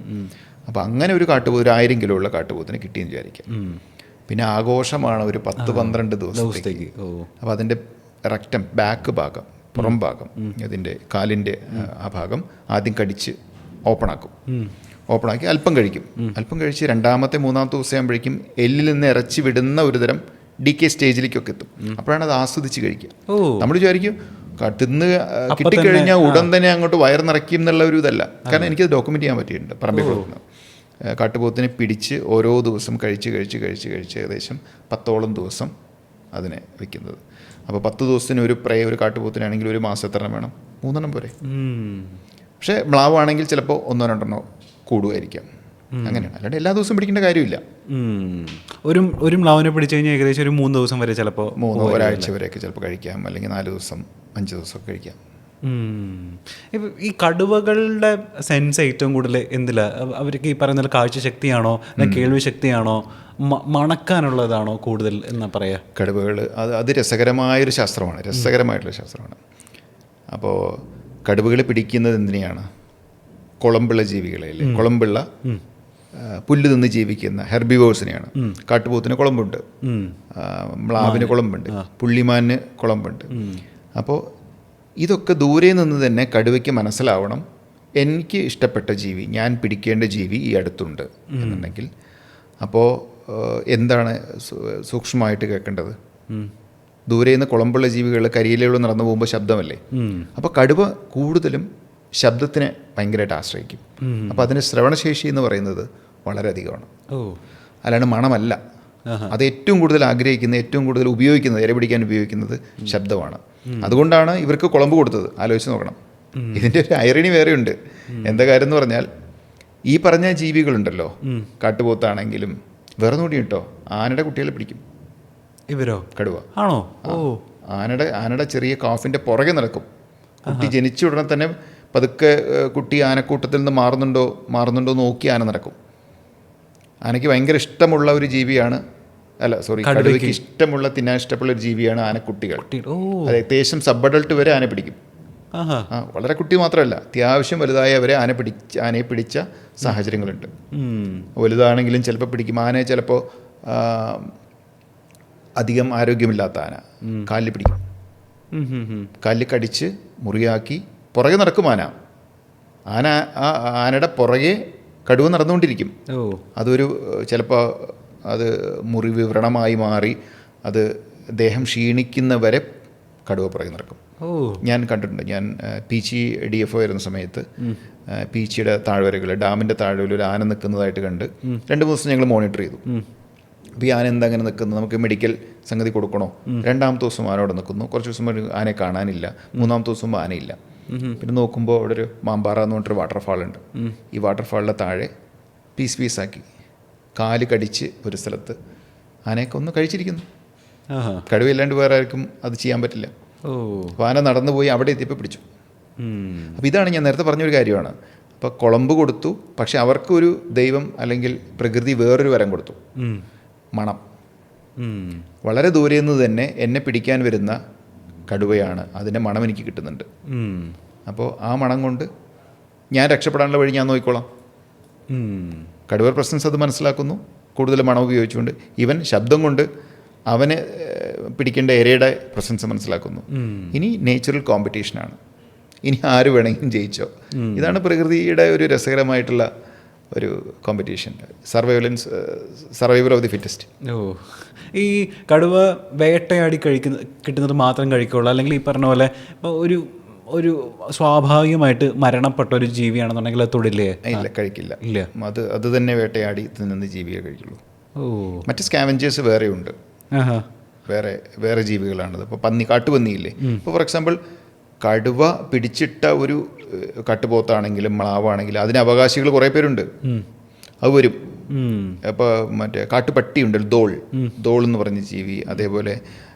അപ്പോൾ അങ്ങനെ ഒരു 1000 കിലോ ഉള്ള കാട്ടുപോത്തിന് കിട്ടിയെന്ന് വിചാരിക്കാം. പിന്നെ ആഘോഷമാണ് ഒരു 10-12 ദിവസത്തേക്ക്. അപ്പോൾ അതിൻ്റെ റെക്റ്റം, ബാക്ക് ഭാഗം, പുറം ഭാഗം, അതിൻ്റെ കാലിൻ്റെ ആ ഭാഗം ആദ്യം കടിച്ച് ഓപ്പണാക്കി അല്പം കഴിക്കും. അല്പം കഴിച്ച് 2ാമത്തെ 3ാമത്തെ ദിവസം ആകുമ്പോഴേക്കും എല്ലിൽ നിന്ന് ഇറച്ചി വിടുന്ന ഒരു തരം DK സ്റ്റേജിലേക്കൊക്കെ എത്തും. അപ്പോഴാണ് അത് ആസ്വദിച്ച് കഴിക്കുക. നമ്മൾ വിചാരിക്കും തിന്ന് കിട്ടിക്കഴിഞ്ഞാൽ ഉടൻ തന്നെ അങ്ങോട്ട് വയർ നിറയ്ക്കും എന്നുള്ള ഒരു ഇതല്ല. കാരണം എനിക്കത് ഡോക്യുമെൻ്റ് ചെയ്യാൻ പറ്റിയിട്ടുണ്ട്. പറമ്പിൽ കൊടുക്കുന്ന കാട്ടുപോത്തിനെ പിടിച്ച് ഓരോ ദിവസം കഴിച്ച് ഏകദേശം 10ഓളം ദിവസം അതിനെ വയ്ക്കുന്നത്. അപ്പോൾ 10 ദിവസത്തിന് ഒരു ഒരു കാട്ടുപോത്തിനാണെങ്കിൽ ഒരു മാസം എത്ര എണ്ണം വേണം? 3 എണ്ണം പോരെ. പക്ഷേ മ്ലാവാണെങ്കിൽ ചിലപ്പോൾ 1-2 കൂടുമായിരിക്കാം. അങ്ങനെയാണ്, അല്ലാണ്ട് എല്ലാ ദിവസവും പിടിക്കേണ്ട കാര്യമില്ല. ഒരു മ്ലാവിനെ പിടിച്ചു കഴിഞ്ഞാൽ ഏകദേശം ഒരു 3 ദിവസം വരെ, ചിലപ്പോൾ ഒരാഴ്ച വരെയൊക്കെ ചിലപ്പോൾ കഴിക്കാം, അല്ലെങ്കിൽ 4 ദിവസം 5 ദിവസമൊക്കെ കഴിക്കാം. ഇപ്പം ഈ കടുവകളുടെ സെൻസ് ഏറ്റവും കൂടുതൽ എന്തിലാ? അവർക്ക് ഈ പറയുന്ന കാഴ്ചശക്തിയാണോ, കേൾവി ശക്തിയാണോ, മണക്കാനുള്ളതാണോ കൂടുതൽ എന്നാ പറയാ? കടുവകൾ അത് രസകരമായിട്ടുള്ള ശാസ്ത്രമാണ്. അപ്പോൾ കടുവകൾ പിടിക്കുന്നത് എന്തിനെയാണ്? കുളമ്പുള്ള ജീവികളെ അല്ലേ, കുളമ്പുള്ള പുല്ല് തിന്ന് ജീവിക്കുന്ന ഹെർബിവോഴ്സിനെയാണ്. കാട്ടുപോത്തിന് കുളമ്പുണ്ട്, മ്ലാവിന് കുളമ്പുണ്ട്, പുള്ളിമാന് കുളമ്പുണ്ട്. അപ്പോൾ ഇതൊക്കെ ദൂരെ നിന്ന് തന്നെ കടുവയ്ക്ക് മനസ്സിലാവണം, എനിക്ക് ഇഷ്ടപ്പെട്ട ജീവി, ഞാൻ പിടിക്കേണ്ട ജീവി ഈ അടുത്തുണ്ട് എന്നുണ്ടെങ്കിൽ. അപ്പോൾ എന്താണ് സൂക്ഷ്മമായിട്ട് കേൾക്കേണ്ടത്? ദൂരെ നിന്ന് കുളമ്പുള്ള ജീവികൾ കരിയിലൂടെ നടന്നു പോകുമ്പോൾ ശബ്ദമല്ലേ. അപ്പോൾ കടുവ കൂടുതലും ശബ്ദത്തിനെ ഭയങ്കരമായിട്ട് ആശ്രയിക്കും. അപ്പോൾ അതിന് ശ്രവണശേഷി എന്ന് പറയുന്നത് വളരെയധികമാണ്. അല്ലാണ്ട് മണമല്ല. അത് ഏറ്റവും കൂടുതൽ ആഗ്രഹിക്കുന്നത്, ഏറ്റവും കൂടുതൽ ഉപയോഗിക്കുന്നത്, ഇര പിടിക്കാൻ ഉപയോഗിക്കുന്നത് ശബ്ദമാണ്. അതുകൊണ്ടാണ് ഇവർക്ക് കുളമ്പ് കൊടുത്തത്. ആലോചിച്ച് നോക്കണം. ഇതിൻ്റെ ഒരു ഐറണി വേറെയുണ്ട്. എന്താ കാര്യം എന്ന് പറഞ്ഞാൽ, ഈ പറഞ്ഞ ജീവികളുണ്ടല്ലോ, കാട്ടുപോത്താണെങ്കിലും വേറെ നോടി കേട്ടോ, ആനയുടെ കുട്ടികളെ പിടിക്കും ഇവരോ? കടുവ. ആണോ? ആനയുടെ ചെറിയ കാഫിൻ്റെ പുറകെ നടക്കും. കുട്ടി ജനിച്ച ഉടനെ തന്നെ പതുക്കെ കുട്ടി ആനക്കൂട്ടത്തിൽ നിന്ന് മാറുന്നുണ്ടോ നോക്കി ആന നടക്കും. ആനയ്ക്ക് ഭയങ്കര ഇഷ്ടമുള്ള ഒരു ജീവിയാണ്, കടുവയ്ക്ക് ഇഷ്ടമുള്ള, തിന്നാൻ ഇഷ്ടമുള്ള ഒരു ജീവിയാണ് ആനക്കുട്ടികൾ. അത് ഏകദേശം സബ് അഡൾട്ട് വരെ ആന പിടിക്കും. വളരെ കുട്ടി മാത്രമല്ല, അത്യാവശ്യം വലുതായവരെ ആനയെ പിടിച്ച സാഹചര്യങ്ങളുണ്ട്. വലുതാണെങ്കിലും ചിലപ്പോൾ പിടിക്കും. ആനയെ ചിലപ്പോൾ അധികം ആരോഗ്യമില്ലാത്ത ആന കാലിൽ പിടിക്കും, കാലിൽ കടിച്ച് മുറിയാക്കി പുറകെ നടക്കും ആന. ആനയുടെ പുറകെ കടുവ നടന്നുകൊണ്ടിരിക്കും. അതൊരു ചിലപ്പോൾ അത് മുറിവ് വ്രണമായി മാറി അത് ദേഹം ക്ഷീണിക്കുന്നവരെ കടുവ പുറകെ നടക്കും. ഞാൻ കണ്ടിട്ടുണ്ട്. ഞാൻ പീച്ചി DFO ആയിരുന്ന സമയത്ത് പീച്ചിയുടെ താഴ്വരകൾ, ഡാമിൻ്റെ താഴ്വരയിൽ ഒരു ആന നിൽക്കുന്നതായിട്ട് കണ്ട് 2-3 ദിവസം ഞങ്ങൾ മോണിറ്റർ ചെയ്തു. അപ്പോൾ ഈ ആന എന്താ അങ്ങനെ നിൽക്കുന്നത്, നമുക്ക് മെഡിക്കൽ സംഗതി കൊടുക്കണോ? 2-ാമത്തെ ദിവസം ആന അവിടെ നിൽക്കുന്നു. കുറച്ച് ദിവസം ആനയെ കാണാനില്ല. 3-ാമത്തെ ദിവസം ആനയില്ല. പിന്നെ നോക്കുമ്പോൾ അവിടെ ഒരു മാമ്പാറ എന്ന് പറഞ്ഞിട്ടൊരു വാട്ടർഫാൾ ഉണ്ട്. ഈ വാട്ടർഫാളിൻ്റെ താഴെ പീസാക്കി കാല് കടിച്ച് ഒരു സ്ഥലത്ത് ആനയൊക്കെ ഒന്ന് കഴിച്ചിരിക്കുന്നു. കടുവയില്ലാണ്ട് വേറെ ആർക്കും അത് ചെയ്യാൻ പറ്റില്ല. അപ്പോൾ ആന നടന്നു പോയി അവിടെ എത്തിയപ്പോൾ പിടിച്ചു. അപ്പോൾ ഇതാണ് ഞാൻ നേരത്തെ പറഞ്ഞൊരു കാര്യമാണ്. അപ്പോൾ കുളമ്പ് കൊടുത്തു, പക്ഷെ അവർക്കൊരു ദൈവം അല്ലെങ്കിൽ പ്രകൃതി വേറൊരു വരം കൊടുത്തു, മണം. വളരെ ദൂരെ നിന്ന് തന്നെ എന്നെ പിടിക്കാൻ വരുന്ന കടുവയാണ്, അതിൻ്റെ മണം എനിക്ക് കിട്ടുന്നുണ്ട്. അപ്പോൾ ആ മണം കൊണ്ട് ഞാൻ രക്ഷപ്പെടാനുള്ള വഴി ഞാൻ നോക്കിക്കോളാം. കടുവ പ്രസൻസ് അത് മനസ്സിലാക്കുന്നു. കൂടുതൽ മണം ഉപയോഗിച്ചുകൊണ്ട് ഇവൻ ശബ്ദം കൊണ്ട് അവന് പിടിക്കേണ്ട ഇരയുടെ പ്രസൻസ് മനസ്സിലാക്കുന്നു. ഇനി നേച്ചുറൽ കോമ്പറ്റീഷനാണ്. ഇനി ആര് വേണമെങ്കിലും ജയിച്ചോ. ഇതാണ് പ്രകൃതിയുടെ ഒരു രസകരമായിട്ടുള്ള ഒരു competition. Survival of the fittest. ഈ കടുവ വേട്ടയാടി കിട്ടുന്നത് മാത്രം കഴിക്കുള്ളൂ, അല്ലെങ്കിൽ ഈ പറഞ്ഞ പോലെ ഒരു സ്വാഭാവികമായിട്ട് മരണപ്പെട്ട ഒരു ജീവിയാണെന്നുണ്ടെങ്കിൽ അത് തൊടില്ലേ? ഇല്ല, കഴിക്കില്ല. ഇല്ല, അത് തന്നെ വേട്ടയാടി തിന്നുന്ന ജീവിയെ കഴിക്കുള്ളൂ. മറ്റ് സ്കാവഞ്ചേഴ്സ് വേറെയുണ്ട്, വേറെ ജീവികളാണത്. ഇപ്പോൾ കാട്ടുപന്നിയില്ലേ. ഇപ്പോൾ ഫോർ എക്സാമ്പിൾ കടുവ പിടിച്ചിട്ട ഒരു കാട്ടുപോത്താണെങ്കിലും മ്ലാവാണെങ്കിലും അതിന് അവകാശികൾ കുറേ പേരുണ്ട്. അത് വരും. അപ്പോൾ മറ്റേ കാട്ടുപട്ടിയുണ്ട്, ദോൾ എന്ന് പറഞ്ഞ ജീവി. അതേപോലെ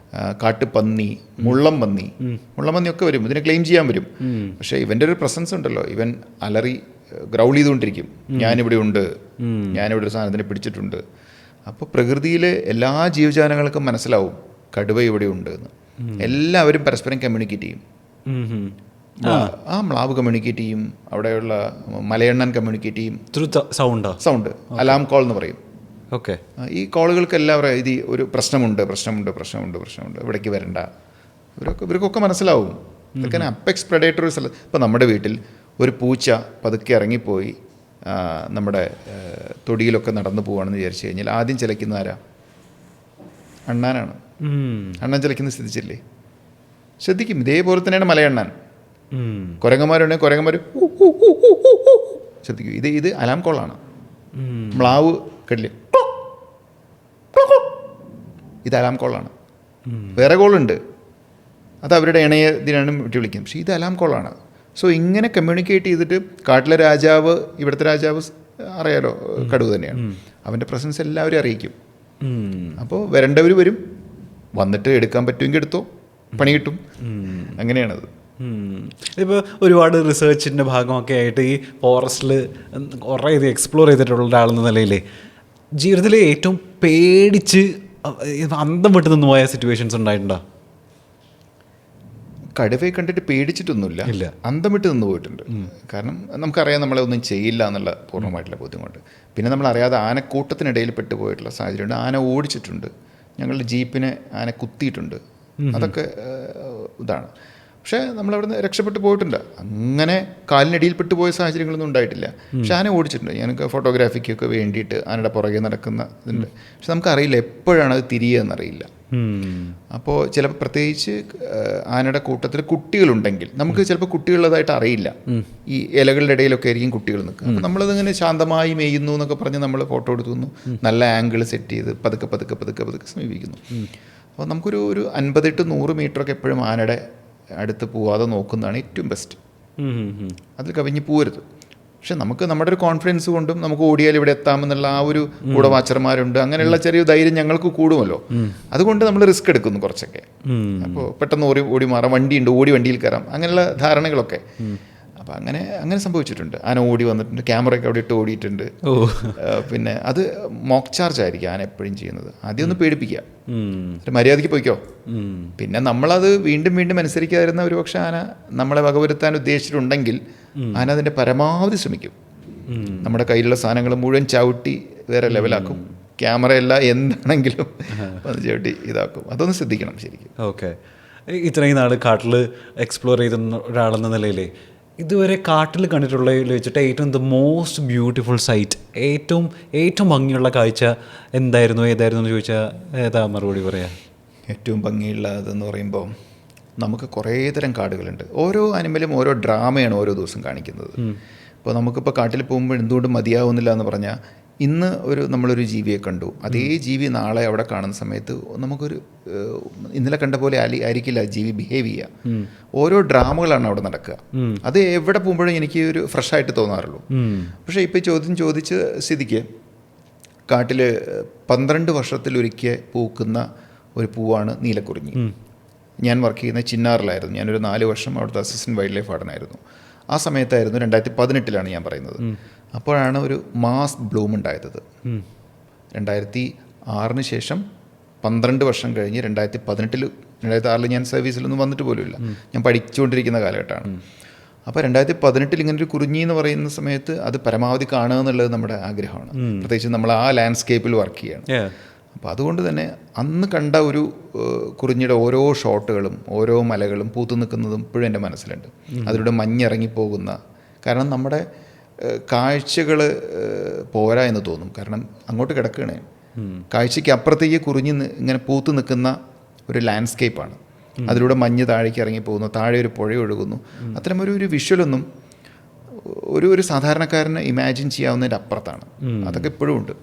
കാട്ടുപന്നി, മുള്ളംപന്നിയൊക്കെ വരും. ഇതിനെ ക്ലെയിം ചെയ്യാൻ വരും. പക്ഷേ ഇവൻ്റെ ഒരു പ്രസൻസ് ഉണ്ടല്ലോ, ഇവൻ അലറി ഗ്രൗൾ ചെയ്തുകൊണ്ടിരിക്കും, ഞാനിവിടെ ഉണ്ട്, ഞാനിവിടെ ഒരു സാധനത്തിനെ പിടിച്ചിട്ടുണ്ട്. അപ്പോൾ പ്രകൃതിയിലെ എല്ലാ ജീവജാലങ്ങൾക്കും മനസ്സിലാവും കടുവ ഇവിടെ ഉണ്ട് എന്ന്. എല്ലാവരും പരസ്പരം കമ്മ്യൂണിക്കേറ്റ് ചെയ്യും. ആ മ്ലാവ് കമ്മ്യൂണിക്കേറ്റ് ചെയ്യും, അവിടെയുള്ള മലയണ്ണൻ കമ്മ്യൂണിക്കേറ്റ് ചെയ്യും. സൗണ്ട് അലാം കോൾ എന്ന് പറയും. ഓക്കെ. ഈ കോളുകൾക്ക് എല്ലാവരും ഇത് ഒരു പ്രശ്നമുണ്ട്, ഇവിടേക്ക് വരണ്ട, ഇവർക്കൊക്കെ മനസ്സിലാവും. ഇതൊക്കെ അപ്പെക്സ് പ്രെഡേറ്റർ ഒരു സ്ഥലത്ത്. ഇപ്പോൾ നമ്മുടെ വീട്ടിൽ ഒരു പൂച്ച പതുക്കെ ഇറങ്ങിപ്പോയി നമ്മുടെ തൊടിയിലൊക്കെ നടന്നു പോവുകയാണെന്ന് വിചാരിച്ചു കഴിഞ്ഞാൽ ആദ്യം ചിലയ്ക്കുന്ന ആരാ? അണ്ണാനാണ്. അണ്ണൻ ചിലയ്ക്കുന്ന ശ്രദ്ധിക്കും. ഇതേപോലെ തന്നെയാണ് മലയണ്ണാൻ. കുരങ്ങന്മാരുണ്ടെങ്കിൽ കുരങ്ങന്മാർ ശ്രദ്ധിക്കും. ഇത് അലാം കോളാണ്. മ്ലാവ് കേട്ടില്ലേ, ഇത് അലാം കോളാണ്. വേറെ കോളുണ്ട്, അത് അവരുടെ ഇണയെ ഇതിനാണ് വിട്ട് വിളിക്കുന്നത്. പക്ഷേ ഇത് അലാം കോളാണ്. സോ ഇങ്ങനെ കമ്മ്യൂണിക്കേറ്റ് ചെയ്തിട്ട് കാട്ടിലെ രാജാവ്, ഇവിടുത്തെ രാജാവ് അറിയാലോ കടുവ തന്നെയാണ്, അവൻ്റെ പ്രസൻസ് എല്ലാവരും അറിയിക്കും. അപ്പോൾ വരേണ്ടവർ വരും, വന്നിട്ട് എടുക്കാൻ പറ്റുമെങ്കിൽ എടുത്തോ, പണി കിട്ടും. അങ്ങനെയാണത്. ഇപ്പോൾ ഒരുപാട് റിസർച്ചിൻ്റെ ഭാഗമൊക്കെ ആയിട്ട് ഈ ഫോറസ്റ്റിൽ കുറേ ഇത് എക്സ്പ്ലോർ ചെയ്തിട്ടുള്ള ഒരാളെന്ന നിലയിൽ ജീവിതത്തിൽ ഏറ്റവും പേടിച്ച് അന്തം വിട്ട് നിന്ന് പോയ സിറ്റുവേഷൻസ് ഉണ്ടായിട്ടുണ്ടോ? കടുവയെ കണ്ടിട്ട് പേടിച്ചിട്ടൊന്നുമില്ല, അന്തം വിട്ട് നിന്ന് പോയിട്ടുണ്ട്. കാരണം നമുക്കറിയാം നമ്മളെ ഒന്നും ചെയ്യില്ല എന്നുള്ള പൂർണ്ണമായിട്ടുള്ള ബോധ്യമുണ്ട്. പിന്നെ നമ്മളറിയാതെ ആനക്കൂട്ടത്തിനിടയിൽ പെട്ടുപോയിട്ടുള്ള സാഹചര്യമുണ്ട്. ആന ഓടിച്ചിട്ടുണ്ട്, ഞങ്ങളുടെ ജീപ്പിനെ ആന കുത്തിയിട്ടുണ്ട്. അതൊക്കെ ഇതാണ്. പക്ഷേ നമ്മളവിടെ നിന്ന് രക്ഷപ്പെട്ടു പോയിട്ടുണ്ട്. അങ്ങനെ കാലിനടിയിൽ പെട്ടുപോയ സാഹചര്യങ്ങളൊന്നും ഉണ്ടായിട്ടില്ല. പക്ഷെ ആന ഓടിച്ചിട്ടുണ്ട്. ഞങ്ങൾക്ക് ഫോട്ടോഗ്രാഫിക്കൊക്കെ വേണ്ടിയിട്ട് ആനയുടെ പുറകെ നടക്കുന്ന ഇതുണ്ട്. പക്ഷെ നമുക്കറിയില്ല എപ്പോഴാണ് അത് തിരിയുക എന്നറിയില്ല. അപ്പോൾ ചിലപ്പോൾ പ്രത്യേകിച്ച് ആനയുടെ കൂട്ടത്തിൽ കുട്ടികളുണ്ടെങ്കിൽ നമുക്ക് ചിലപ്പോൾ കുട്ടികളുള്ളതായിട്ട് അറിയില്ല. ഈ ഇലകളുടെ ഇടയിലൊക്കെ ആയിരിക്കും കുട്ടികൾ നിൽക്കുക. അപ്പോൾ നമ്മളതിങ്ങനെ ശാന്തമായി മേയുന്നു എന്നൊക്കെ പറഞ്ഞ് നമ്മൾ ഫോട്ടോ എടുക്കുന്നു, നല്ല ആംഗിൾ സെറ്റ് ചെയ്ത് പതുക്കെ പതുക്കെ പതുക്കെ പതുക്കെ സമീപിക്കുന്നു. അപ്പോൾ നമുക്കൊരു 50 to 100 മീറ്ററൊക്കെ എപ്പോഴും ആനയുടെ അടുത്ത് പോവാതെ നോക്കുന്നതാണ് ഏറ്റവും ബെസ്റ്റ്. അതിൽ കവിഞ്ഞ് പോകരുത്. പക്ഷെ നമുക്ക് നമ്മുടെ ഒരു കോൺഫിഡൻസ് കൊണ്ടും നമുക്ക് ഓടിയാൽ ഇവിടെ എത്താമെന്നുള്ള ആ ഒരു കൂടെ വാച്ചർമാരുണ്ട്, അങ്ങനെയുള്ള ചെറിയ ധൈര്യം ഞങ്ങൾക്ക് കൂടുമല്ലോ. അതുകൊണ്ട് നമ്മൾ റിസ്ക് എടുക്കുന്നു കുറച്ചൊക്കെ. അപ്പോൾ പെട്ടെന്ന് ഓടി മാറാം, വണ്ടിയുണ്ട്, വണ്ടിയിൽ കയറാം, അങ്ങനെയുള്ള ധാരണകളൊക്കെ. അപ്പോൾ അങ്ങനെ സംഭവിച്ചിട്ടുണ്ട്. ആന ഓടി വന്നിട്ടുണ്ട്, ക്യാമറയൊക്കെ അവിടെ ഇട്ട് ഓടിയിട്ടുണ്ട്. പിന്നെ അത് മോക്ക് ചാർജ് ആയിരിക്കും ആന എപ്പോഴും ചെയ്യുന്നത്. ആദ്യം ഒന്ന് പേടിപ്പിക്കുക, മര്യാദയ്ക്ക് പോയിക്കോ. പിന്നെ നമ്മളത് വീണ്ടും വീണ്ടും അനുസരിക്കാതിരുന്ന ഒരുപക്ഷെ ആന നമ്മളെ വകവരുത്താൻ ഉദ്ദേശിച്ചിട്ടുണ്ടെങ്കിൽ ആന അതിൻ്റെ പരമാവധി ശ്രമിക്കും. നമ്മുടെ കയ്യിലുള്ള സാധനങ്ങൾ മുഴുവൻ ചവിട്ടി വേറെ ലെവലാക്കും. ക്യാമറയല്ല എന്താണെങ്കിലും അത് ചവിട്ടി ഇതാക്കും. അതൊന്ന് ശ്രദ്ധിക്കണം ശരിക്കും. ഓക്കെ, ഇത്രയും നാൾ കാട്ടിൽ എക്സ്പ്ലോർ ചെയ്ത ഒരാളെന്ന നിലയിലേ ഇതുവരെ കാട്ടിൽ കണ്ടിട്ടുള്ളതിൽ വെച്ചിട്ട് ഏറ്റവും ദ മോസ്റ്റ് ബ്യൂട്ടിഫുൾ സൈറ്റ്, ഏറ്റവും ഭംഗിയുള്ള കാഴ്ച ഏതായിരുന്നു എന്ന് ചോദിച്ചാൽ ഏതാ മറുപടി പറയാം? ഏറ്റവും ഭംഗിയുള്ളതെന്ന് പറയുമ്പോൾ നമുക്ക് കുറേ തരം കാടുകളുണ്ട്. ഓരോ അനിമലും ഓരോ ഡ്രാമയാണ് ഓരോ ദിവസം കാണിക്കുന്നത്. ഇപ്പോൾ നമുക്കിപ്പോൾ കാട്ടിൽ പോകുമ്പോൾ എന്തുകൊണ്ട് മതിയാവുന്നില്ല എന്ന് പറഞ്ഞാൽ, ഇന്ന് നമ്മളൊരു ജീവിയെ കണ്ടു, അതേ ജീവി നാളെ അവിടെ കാണുന്ന സമയത്ത് നമുക്കൊരു ഇന്നലെ കണ്ട പോലെ ആയിരിക്കില്ല ജീവി ബിഹേവ് ചെയ്യുക. ഓരോ ഡ്രാമകളാണ് അവിടെ നടക്കുക. അത് എവിടെ പോകുമ്പോഴും എനിക്ക് ഒരു ഫ്രഷായിട്ട് തോന്നാറുള്ളൂ. പക്ഷേ ഇപ്പോൾ ചോദിച്ച സ്ഥിതിക്ക് കാട്ടിൽ 12 വർഷത്തിലൊരിക്കൽ പൂക്കുന്ന ഒരു പൂവാണ് നീലക്കുറിഞ്ഞി. ഞാൻ വർക്ക് ചെയ്യുന്ന ചിന്നാറിലായിരുന്നു. ഞാനൊരു 4 വർഷം അവിടുത്തെ അസിസ്റ്റൻറ്റ് വൈൽഡ് ലൈഫ് വാർഡനായിരുന്നു. ആ സമയത്തായിരുന്നു 2018 ഞാൻ പറയുന്നത്. അപ്പോഴാണ് ഒരു മാസ് ബ്ലൂം ഉണ്ടായത്. 2006 ശേഷം 12 വർഷം കഴിഞ്ഞ് 2018 ഞാൻ സർവീസിലൊന്നും വന്നിട്ട് പോലുമില്ല. ഞാൻ പഠിച്ചുകൊണ്ടിരിക്കുന്ന കാലഘട്ടമാണ്. അപ്പോൾ 2018 ഇങ്ങനൊരു കുറിഞ്ഞി എന്ന് പറയുന്ന സമയത്ത് അത് പരമാവധി കാണുക എന്നുള്ളത് നമ്മുടെ ആഗ്രഹമാണ്. പ്രത്യേകിച്ച് നമ്മൾ ആ ലാൻഡ്സ്കേപ്പിൽ വർക്ക് ചെയ്യണം. അപ്പോൾ അതുകൊണ്ട് തന്നെ അന്ന് കണ്ട ഒരു കുറിഞ്ഞിയുടെ ഓരോ ഷോട്ടുകളും ഓരോ മലകളും പൂത്തു നിൽക്കുന്നതും ഇപ്പോഴും എൻ്റെ മനസ്സിലുണ്ട്. അതിലൂടെ മഞ്ഞിറങ്ങിപ്പോകുന്ന, കാരണം നമ്മുടെ കാഴ്ചകൾ പോരാ എന്ന് തോന്നും. കാരണം അങ്ങോട്ട് കിടക്കുകയാണ്, കാഴ്ചയ്ക്ക് അപ്പുറത്തേക്ക് കുറിഞ്ഞ് ഇങ്ങനെ പൂത്തു നിൽക്കുന്ന ഒരു ലാൻഡ്സ്കേപ്പാണ്. അതിലൂടെ മഞ്ഞ് താഴേക്ക് ഇറങ്ങിപ്പോകുന്നു, താഴെ ഒരു പുഴ ഒഴുകുന്നു. അത്തരം ഒരു വിഷ്വലൊന്നും ഒരു സാധാരണക്കാരന് ഇമാജിൻ ചെയ്യാവുന്നതിൻ്റെ അപ്പുറത്താണ്. അതൊക്കെ ഇപ്പോഴും ഉണ്ട്.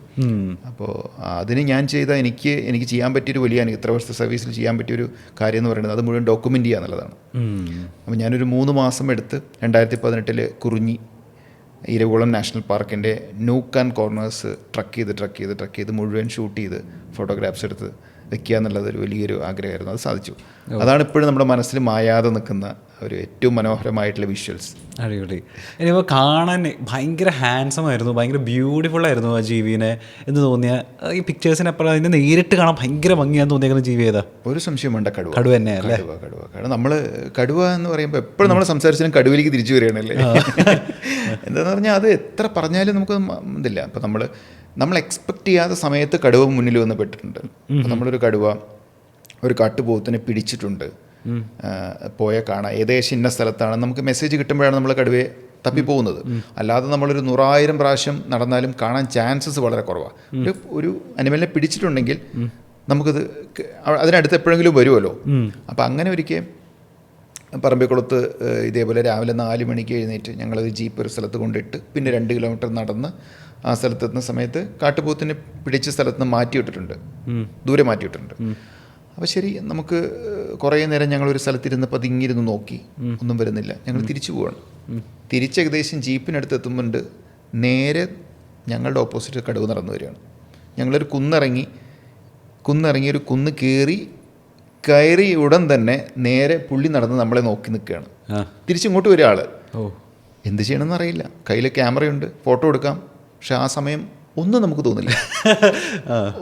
അപ്പോൾ അതിന് ഞാൻ ചെയ്ത എനിക്ക് ചെയ്യാൻ പറ്റിയൊരു എനിക്ക് ഇത്ര വർഷത്തെ സർവീസിൽ ചെയ്യാൻ പറ്റിയൊരു കാര്യം എന്ന് പറയുന്നത് അത് മുഴുവൻ ഡോക്യുമെൻ്റ് ചെയ്യുക എന്നുള്ളതാണ്. അപ്പോൾ ഞാനൊരു 3 മാസം എടുത്ത് 2018 കുറിഞ്ഞി ഇരവികുളം നാഷണൽ പാർക്കിൻ്റെ നൂക്ക് ആൻഡ് കോർണേഴ്സ് ട്രക്ക് ചെയ്ത് മുഴുവൻ ഷൂട്ട് ചെയ്ത് ഫോട്ടോഗ്രാഫ്സ് എടുത്ത് വെക്കുക എന്നുള്ളത് ഒരു വലിയൊരു ആഗ്രഹമായിരുന്നു. അത് സാധിച്ചു. അതാണ് ഇപ്പോഴും നമ്മുടെ മനസ്സിൽ മായാതെ നിൽക്കുന്ന ഒരു ഏറ്റവും മനോഹരമായിട്ടുള്ള വിഷ്വൽസ്. അടിപൊളി. ഇനിയിപ്പോൾ കാണാൻ ഭയങ്കര ഹാൻസം ആയിരുന്നു, ഭയങ്കര ബ്യൂട്ടിഫുൾ ആയിരുന്നു ആ ജീവിനെ എന്ന് തോന്നിയ ഈ പിക്ചേഴ്സിനപ്പുറം അതിനെ നേരിട്ട് കാണാൻ ഭയങ്കര ഭംഗിയാന്ന് തോന്നിയേക്കുന്ന ജീവി ഏതാ? ഒരു സംശയം വേണ്ട, കടുവ തന്നെയല്ലേ? കടുവ. കാരണം നമ്മൾ കടുവ എന്ന് പറയുമ്പോൾ എപ്പോഴും നമ്മൾ സംസാരിച്ചാലും കടുവയിലേക്ക് തിരിച്ചു വരികയാണല്ലേ. എന്താണെന്ന് പറഞ്ഞാൽ അത് എത്ര പറഞ്ഞാലും നമുക്ക് ഇതില്ല. അപ്പോൾ നമ്മൾ എക്സ്പെക്റ്റ് ചെയ്യാത്ത സമയത്ത് കടുവ മുന്നിൽ വന്ന് പെട്ടിട്ടുണ്ട്. അപ്പോൾ നമ്മളൊരു കടുവ ഒരു കാട്ടുപോത്തിനെ പിടിച്ചിട്ടുണ്ട്, പോയ കാണാം, ഏകദേശം ഇന്ന സ്ഥലത്താണ് നമുക്ക് മെസ്സേജ് കിട്ടുമ്പോഴാണ് നമ്മൾ കടുവയെ തപ്പിപ്പോകുന്നത്. അല്ലാതെ നമ്മളൊരു 100,000 പ്രാവശ്യം നടന്നാലും കാണാൻ ചാൻസസ് വളരെ കുറവാണ്. ഒരു അനിമലിനെ പിടിച്ചിട്ടുണ്ടെങ്കിൽ നമുക്കത് അതിനടുത്ത് എപ്പോഴെങ്കിലും വരുമല്ലോ. അപ്പോൾ അങ്ങനെ ഒരിക്കൽ പറമ്പിക്കുളത്ത് ഇതേപോലെ രാവിലെ 4 മണിക്ക് എഴുന്നേറ്റ് ഞങ്ങളൊരു ജീപ്പ് ഒരു സ്ഥലത്ത് കൊണ്ടിട്ട് പിന്നെ 2 കിലോമീറ്റർ നടന്ന് ആ സ്ഥലത്തെത്തുന്ന സമയത്ത് കാട്ടുപോത്തിനെ പിടിച്ച സ്ഥലത്ത് നിന്ന് മാറ്റിയിട്ടിട്ടുണ്ട്, ദൂരെ മാറ്റിയിട്ടുണ്ട്. അപ്പോൾ ശരി, നമുക്ക് കുറേ നേരം ഞങ്ങളൊരു സ്ഥലത്തിരുന്നപ്പോൾ അതിങ്ങിരുന്ന് നോക്കി, ഒന്നും വരുന്നില്ല. ഞങ്ങൾ തിരിച്ചു പോവാണ്. തിരിച്ച് ഏകദേശം ജീപ്പിനടുത്ത് എത്തുമ്പോണ്ട് നേരെ ഞങ്ങളുടെ ഓപ്പോസിറ്റ് കടുവ നടന്നു വരികയാണ്. ഞങ്ങളൊരു കുന്നിറങ്ങി ഒരു കുന്ന് കയറി ഉടൻ തന്നെ നേരെ പുള്ളി നടന്ന് നമ്മളെ നോക്കി നിൽക്കുകയാണ്. തിരിച്ചിങ്ങോട്ട് വരിക ആൾ. എന്ത് ചെയ്യണമെന്ന് അറിയില്ല. കയ്യിൽ ക്യാമറയുണ്ട്, ഫോട്ടോ എടുക്കാം. പക്ഷെ ആ സമയം ഒന്നും നമുക്ക് തോന്നില്ല.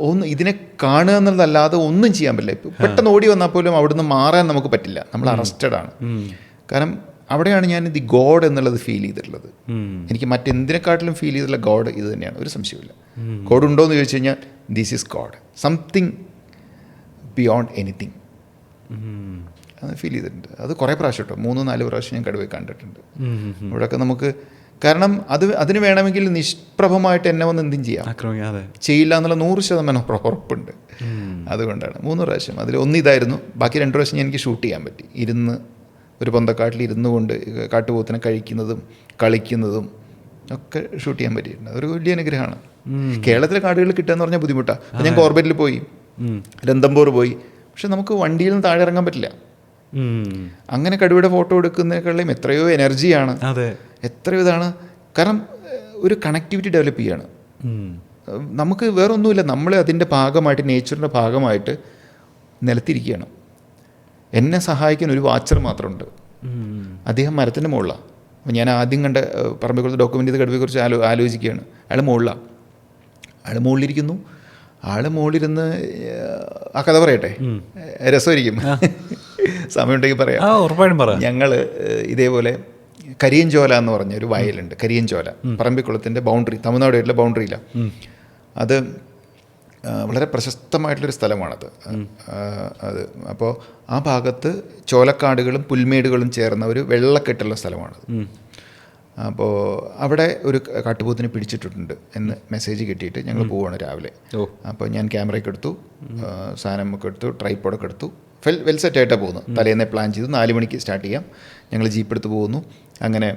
ഒന്ന് ഇതിനെ കാണുക എന്നുള്ളതല്ലാതെ ഒന്നും ചെയ്യാൻ പറ്റില്ല. ഇപ്പം പെട്ടെന്ന് ഓടി വന്നാൽ പോലും അവിടുന്ന് മാറാൻ നമുക്ക് പറ്റില്ല. നമ്മൾ അറസ്റ്റഡ് ആണ്. കാരണം അവിടെയാണ് ഞാൻ ദി ഗോഡ് എന്നുള്ളത് ഫീൽ ചെയ്തിട്ടുള്ളത്. എനിക്ക് മറ്റെന്തിനെക്കാട്ടിലും ഫീൽ ചെയ്തിട്ടുള്ള ഗോഡ് ഇത് തന്നെയാണ്, ഒരു സംശയമില്ല. ഗോഡ് ഉണ്ടോ എന്ന് ചോദിച്ചു കഴിഞ്ഞാൽ this is God, something beyond anything അത് ഫീൽ ചെയ്തിട്ടുണ്ട്. അത് കുറേ പ്രാവശ്യം കേട്ടോ, 3-4 പ്രാവശ്യം ഞാൻ കടുവയെ കണ്ടിട്ടുണ്ട്. അവിടെയൊക്കെ നമുക്ക്, കാരണം അതിന് വേണമെങ്കിൽ നിഷ്പ്രഭമായിട്ട് എന്നെ വന്ന് എന്തും ചെയ്യാം, ചെയ്യില്ല എന്നുള്ള 100% ഉറപ്പുണ്ട്. അതുകൊണ്ടാണ് 3 പ്രാവശ്യം. അതിൽ ഇതായിരുന്നു. ബാക്കി 2 പ്രാവശ്യം എനിക്ക് ഷൂട്ട് ചെയ്യാൻ പറ്റി. ഇരുന്ന് ഒരു പൊന്തക്കാട്ടിൽ ഇരുന്നു കൊണ്ട് കാട്ടുപോത്തിനെ കഴിക്കുന്നതും കളിക്കുന്നതും ഒക്കെ ഷൂട്ട് ചെയ്യാൻ പറ്റിയിട്ടുണ്ട്. അതൊരു വലിയ അനുഗ്രഹമാണ്. കേരളത്തിലെ കാടുകൾ കിട്ടുക എന്ന് പറഞ്ഞാൽ ബുദ്ധിമുട്ടാണ്. ഞാൻ കോർബറ്റിൽ പോയി, രന്തംബോർ പോയി, പക്ഷെ നമുക്ക് വണ്ടിയിൽ നിന്ന് താഴെ ഇറങ്ങാൻ പറ്റില്ല. അങ്ങനെ കടുവയുടെ ഫോട്ടോ എടുക്കുന്നതിനേക്കാളും എത്രയോ എനർജിയാണ്, എത്രയോ ഇതാണ്. കാരണം ഒരു കണക്ടിവിറ്റി ഡെവലപ്പ് ചെയ്യാണ്. നമുക്ക് വേറെ ഒന്നുമില്ല, നമ്മൾ അതിൻ്റെ ഭാഗമായിട്ട്, നേച്ചറിൻ്റെ ഭാഗമായിട്ട് നിലത്തിരിക്കുകയാണ്. എന്നെ സഹായിക്കാൻ ഒരു വാച്ചർ മാത്രമുണ്ട്. അദ്ദേഹം മരത്തിൻ്റെ മുകളിലാണ്. അപ്പോൾ ഞാൻ ആദ്യം കണ്ട പറമ്പിക്കുളത്ത് ഡോക്യുമെൻ്റ് ചെയ്ത കടുവയെക്കുറിച്ച് ആലോചിക്കുകയാണ്. അയാൾ മുകളിലാണ്. അയാൾ മുകളിലിരിക്കുന്നു. ആൾ മുകളിലിരുന്ന് ആ കഥ പറയട്ടെ, രസമായിരിക്കും. സമയമുണ്ടെങ്കിൽ പറയാം. ഞങ്ങൾ ഇതേപോലെ കരിയഞ്ചോല എന്ന് പറഞ്ഞ ഒരു വയലുണ്ട്. കരിയഞ്ചോല പറമ്പിക്കുളത്തിൻ്റെ ബൗണ്ടറി, തമിഴ്നാടുമായിട്ടുള്ള ബൗണ്ടറിയിലാണ്. അത് വളരെ പ്രശസ്തമായിട്ടുള്ളൊരു സ്ഥലമാണത്. അപ്പോൾ ആ ഭാഗത്ത് ചോലക്കാടുകളും പുൽമേടുകളും ചേർന്ന ഒരു വെള്ളക്കെട്ടുള്ള സ്ഥലമാണത്. അപ്പോൾ അവിടെ ഒരു കാട്ടുപോത്തിനെ പിടിച്ചിട്ടുണ്ട് എന്ന് മെസ്സേജ് കിട്ടിയിട്ട് ഞങ്ങൾ പോവുകയാണ് രാവിലെ. അപ്പോൾ ഞാൻ ക്യാമറയൊക്കെ എടുത്തു, സാധനമൊക്കെ എടുത്തു, ട്രൈപ്പോഡൊക്കെ എടുത്തു, വെൽ സെറ്റായിട്ടാണ് പോകുന്നത്. തലേന്നെ പ്ലാൻ ചെയ്തു 4 മണിക്ക് സ്റ്റാർട്ട് ചെയ്യാം. ഞങ്ങൾ ജീപ്പ് എടുത്ത് പോകുന്നു. അങ്ങനെ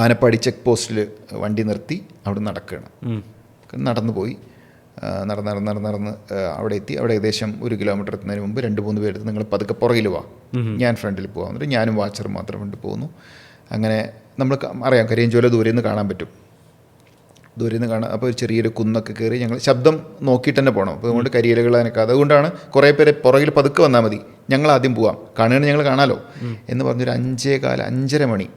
ആനപ്പാടി ചെക്ക് പോസ്റ്റിൽ വണ്ടി നിർത്തി അവിടെ നടക്കുകയാണ്. നടന്നു പോയി, നടന്ന് അവിടെ എത്തി. അവിടെ ഏകദേശം 1 കിലോമീറ്റർ എത്തുന്നതിന് മുമ്പ് 2-3 പേരെടുത്ത് നിങ്ങൾ പതുക്കെ പുറകിൽ പോവാം, ഞാൻ ഫ്രണ്ടിൽ പോകാം. എന്നിട്ട് ഞാനും വാച്ചറും മാത്രം ഫ്രണ്ടിൽ പോകുന്നു. അങ്ങനെ നമ്മൾ അറിയാം കരിയഞ്ചോല ദൂരെ നിന്ന് കാണാൻ പറ്റും, ദൂരെ നിന്ന് കാണാം. അപ്പോൾ ഒരു ചെറിയൊരു കുന്നൊക്കെ കയറി ഞങ്ങൾ ശബ്ദം നോക്കിയിട്ട് തന്നെ പോകണം. അപ്പോൾ അതുകൊണ്ട് കരിയിലകൾ അതിനൊക്കെ, അതുകൊണ്ടാണ് കുറേ പേരെ പുറകിൽ പതുക്കെ വന്നാൽ മതി, ഞങ്ങൾ ആദ്യം പോവാം, കാണുകയാണെങ്കിൽ ഞങ്ങൾ കാണാമല്ലോ എന്ന് പറഞ്ഞൊരു 5:15 മണി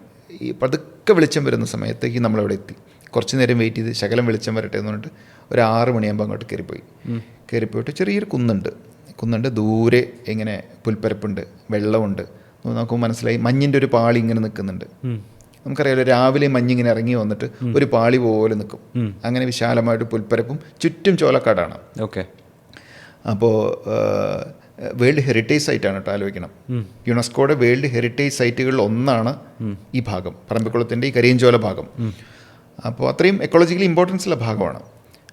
ഈ പതുക്കെ വെളിച്ചം വരുന്ന സമയത്തേക്ക് നമ്മളവിടെ എത്തി. കുറച്ച് നേരം വെയിറ്റ് ചെയ്ത് ശകലം വെളിച്ചം വരട്ടെ എന്ന് പറഞ്ഞിട്ട് ഒരു 6 മണിയാകുമ്പോൾ അങ്ങോട്ട് കയറിപ്പോയിട്ട് ചെറിയൊരു കുന്നുണ്ട് ദൂരെ ഇങ്ങനെ പുൽപ്പരപ്പുണ്ട്, വെള്ളമുണ്ട്. നമുക്ക് മനസ്സിലായി മഞ്ഞിൻ്റെ ഒരു പാളി ഇങ്ങനെ നിൽക്കുന്നുണ്ട്. നമുക്കറിയാമല്ലോ, രാവിലെ മഞ്ഞിങ്ങനെ ഇറങ്ങി വന്നിട്ട് ഒരു പാളി പോലെ നിൽക്കും. അങ്ങനെ വിശാലമായിട്ട് പുൽപ്പരപ്പും ചുറ്റും ചോലക്കാടാണ്. ഓക്കെ. അപ്പോൾ വേൾഡ് ഹെറിറ്റേജ് സൈറ്റാണ് കേട്ടോ, ആലോചിക്കണം. യുനെസ്കോയുടെ വേൾഡ് ഹെറിറ്റേജ് സൈറ്റുകളിൽ ഒന്നാണ് ഈ ഭാഗം, പറമ്പിക്കുളത്തിൻ്റെ ഈ കരിയഞ്ചോല ഭാഗം. അപ്പോൾ അത്രയും എക്കോളജിക്കലി ഇമ്പോർട്ടൻസ് ഉള്ള ഭാഗമാണ്.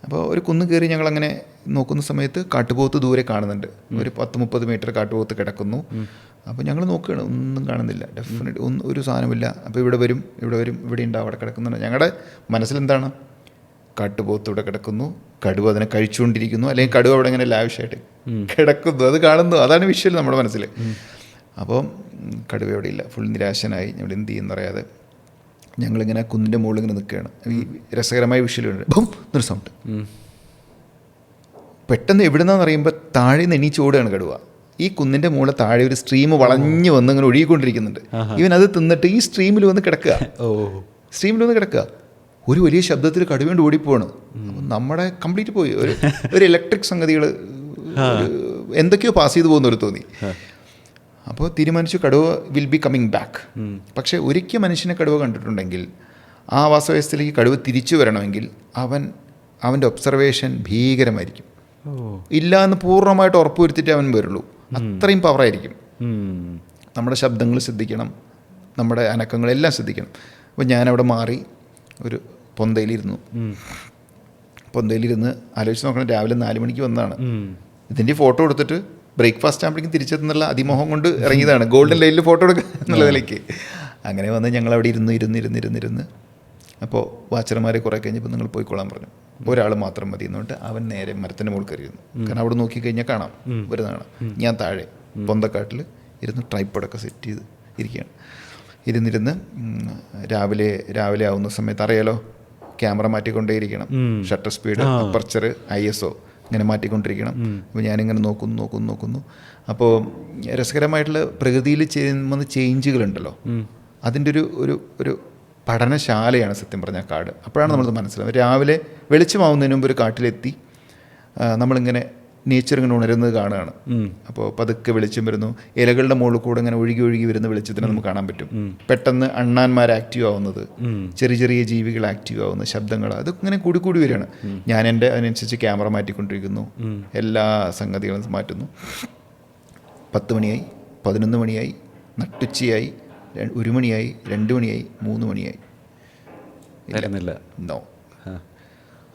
അപ്പോൾ ഒരു കുന്ന് കയറി ഞങ്ങളങ്ങനെ നോക്കുന്ന സമയത്ത് കാട്ടുപോത്ത് ദൂരെ കാണുന്നുണ്ട്. ഒരു 10-30 മീറ്റർ കാട്ടുപോത്ത് കിടക്കുന്നു. അപ്പോൾ ഞങ്ങൾ നോക്കുകയാണ്, ഒന്നും കാണുന്നില്ല, ഡെഫിനറ്റ് ഒരു സാധനമില്ല. അപ്പോൾ ഇവിടെ വരും, ഇവിടെ ഉണ്ടാവും, അവിടെ കിടക്കുന്നുണ്ട്. ഞങ്ങളുടെ മനസ്സിലെന്താണ്, കാട്ടുപോത്ത് ഇവിടെ കിടക്കുന്നു, കടുവ അതിനെ കഴിച്ചുകൊണ്ടിരിക്കുന്നു, അല്ലെങ്കിൽ കടുവ അവിടെ ഇങ്ങനെ ലാവിഷായിട്ട് കിടക്കുന്നു, അത് കാണുന്നു. അതാണ് വിഷ്വൽ നമ്മുടെ മനസ്സിൽ. അപ്പോൾ കടുവ ഇവിടെ ഇല്ല. ഫുൾ നിരാശനായി ഞങ്ങൾ എന്ത് ചെയ്യുന്നറിയാതെ ഞങ്ങളിങ്ങനെ കുന്നിൻ്റെ മുകളിൽ ഇങ്ങനെ നിൽക്കുകയാണ്. ഈ രസകരമായ വിഷ്വലുണ്ട്. ബം എന്നൊരു സൗണ്ട്. പെട്ടെന്ന് എവിടുന്നാന്ന് അറിയുമ്പോൾ താഴെ നിന്ന് എണീച്ച് ഓടുകയാണ് കടുവ. ഈ കുന്നിൻ്റെ മുകളിൽ താഴെ ഒരു സ്ട്രീം വളഞ്ഞു വന്ന് ഇങ്ങനെ ഒഴുകിക്കൊണ്ടിരിക്കുന്നുണ്ട്. ഇവൻ അത് തിന്നിട്ട് ഈ സ്ട്രീമിൽ വന്ന് കിടക്കുക. ഒരു വലിയ ശബ്ദത്തിൽ കടുവ ഓടിപ്പോവാണ്. നമ്മുടെ കംപ്ലീറ്റ് പോയി. ഒരു ഇലക്ട്രിക് സംഗതികൾ എന്തൊക്കെയോ പാസ് ചെയ്ത് പോകുന്നൊരു തോന്നി. അപ്പോൾ തീരുമാനിച്ചു കടുവ വിൽ ബി കമ്മിങ് ബാക്ക്. പക്ഷേ ഒരിക്കൽ മനുഷ്യനെ കടുവ കണ്ടിട്ടുണ്ടെങ്കിൽ ആ ആവാസവ്യവസ്ഥയിലേക്ക് കടുവ തിരിച്ചു വരണമെങ്കിൽ അവൻ്റെ ഒബ്സർവേഷൻ ഭീകരമായിരിക്കും. ഇല്ല എന്ന് പൂർണ്ണമായിട്ട് ഉറപ്പുവരുത്തിയിട്ട് അവൻ വരുള്ളൂ. അത്രയും പവറായിരിക്കും. നമ്മുടെ ശബ്ദങ്ങൾ ശ്രദ്ധിക്കണം, നമ്മുടെ അനക്കങ്ങളെല്ലാം ശ്രദ്ധിക്കണം. അപ്പോൾ ഞാനവിടെ മാറി ഒരു പൊന്തയിലിരുന്ന് ആലോചിച്ച് നോക്കണം. രാവിലെ 4 മണിക്ക് വന്നതാണ്. ഇതിൻ്റെ ഫോട്ടോ എടുത്തിട്ട് ബ്രേക്ക്ഫാസ്റ്റ് ആകുമ്പോഴേക്കും തിരിച്ചെത്തുന്നുള്ള അതിമോഹം കൊണ്ട് ഇറങ്ങിയതാണ്, ഗോൾഡൻ ലൈനിൽ ഫോട്ടോ എടുക്കുക എന്നുള്ള നിലയ്ക്ക്. അങ്ങനെ വന്ന് ഞങ്ങളവിടെ ഇരുന്ന് അപ്പോൾ വാച്ചർമാരെ കുറേ കഴിഞ്ഞപ്പോൾ നിങ്ങൾ പോയിക്കോളാൻ പറഞ്ഞു. ഒരാൾ മാത്രം മതി എന്നിട്ട് അവൻ നേരെ മരത്തിൻ്റെ മുകളിൽ കയറിയിരുന്നു. കാരണം അവിടെ നോക്കിക്കഴിഞ്ഞാൽ കാണാം, വരുന്നതാണ്. ഞാൻ താഴെ പൊന്തക്കാട്ടിൽ ഇരുന്ന് ട്രൈപ്പോഡൊക്കെ സെറ്റ് ചെയ്ത് ഇരിക്കുകയാണ്. ഇരുന്ന് രാവിലെ ആവുന്ന സമയത്ത് അറിയാലോ, ക്യാമറ മാറ്റിക്കൊണ്ടേയിരിക്കണം, ഷട്ടർ സ്പീഡ്, അപ്പർച്ചർ, ISO ഇങ്ങനെ മാറ്റിക്കൊണ്ടിരിക്കണം. അപ്പോൾ ഞാനിങ്ങനെ നോക്കുന്നു. അപ്പോൾ രസകരമായിട്ടുള്ള പ്രകൃതിയിൽ ചെയ്യുന്ന ചേഞ്ചുകളുണ്ടല്ലോ, അതിൻ്റെ ഒരു പഠനശാലയാണ് സത്യം പറഞ്ഞാൽ കാട്. അപ്പോഴാണ് നമ്മളത് മനസ്സിലാവുന്നത്. രാവിലെ വെളിച്ചമാവുന്നതിന് മുമ്പ് ഒരു കാട്ടിലെത്തി നമ്മളിങ്ങനെ നേച്ചർ ഇങ്ങനെ ഉണരുന്നത് കാണുകയാണ്. അപ്പോൾ പതുക്കെ വെളിച്ചം വരുന്നു, ഇലകളുടെ മുകളിൽ കൂടെ ഇങ്ങനെ ഒഴുകി ഒഴുകി വരുന്ന വെളിച്ചത്തിന് നമുക്ക് കാണാൻ പറ്റും. പെട്ടെന്ന് അണ്ണാന്മാർ ആക്റ്റീവ് ആവുന്നത്, ചെറിയ ചെറിയ ജീവികൾ ആക്റ്റീവ് ആവുന്ന ശബ്ദങ്ങൾ, അതൊക്കെ ഇങ്ങനെ കൂടി കൂടി വരികയാണ്. ഞാൻ എൻ്റെ അതിനനുസരിച്ച് ക്യാമറ മാറ്റിക്കൊണ്ടിരിക്കുന്നു, എല്ലാ സംഗതികളും മാറ്റുന്നു. 10 മണിയായി, 11 മണിയായി, നട്ടുച്ചയായി, 1 മണിയായി, 2 മണിയായി, 3 മണിയായി. നോ.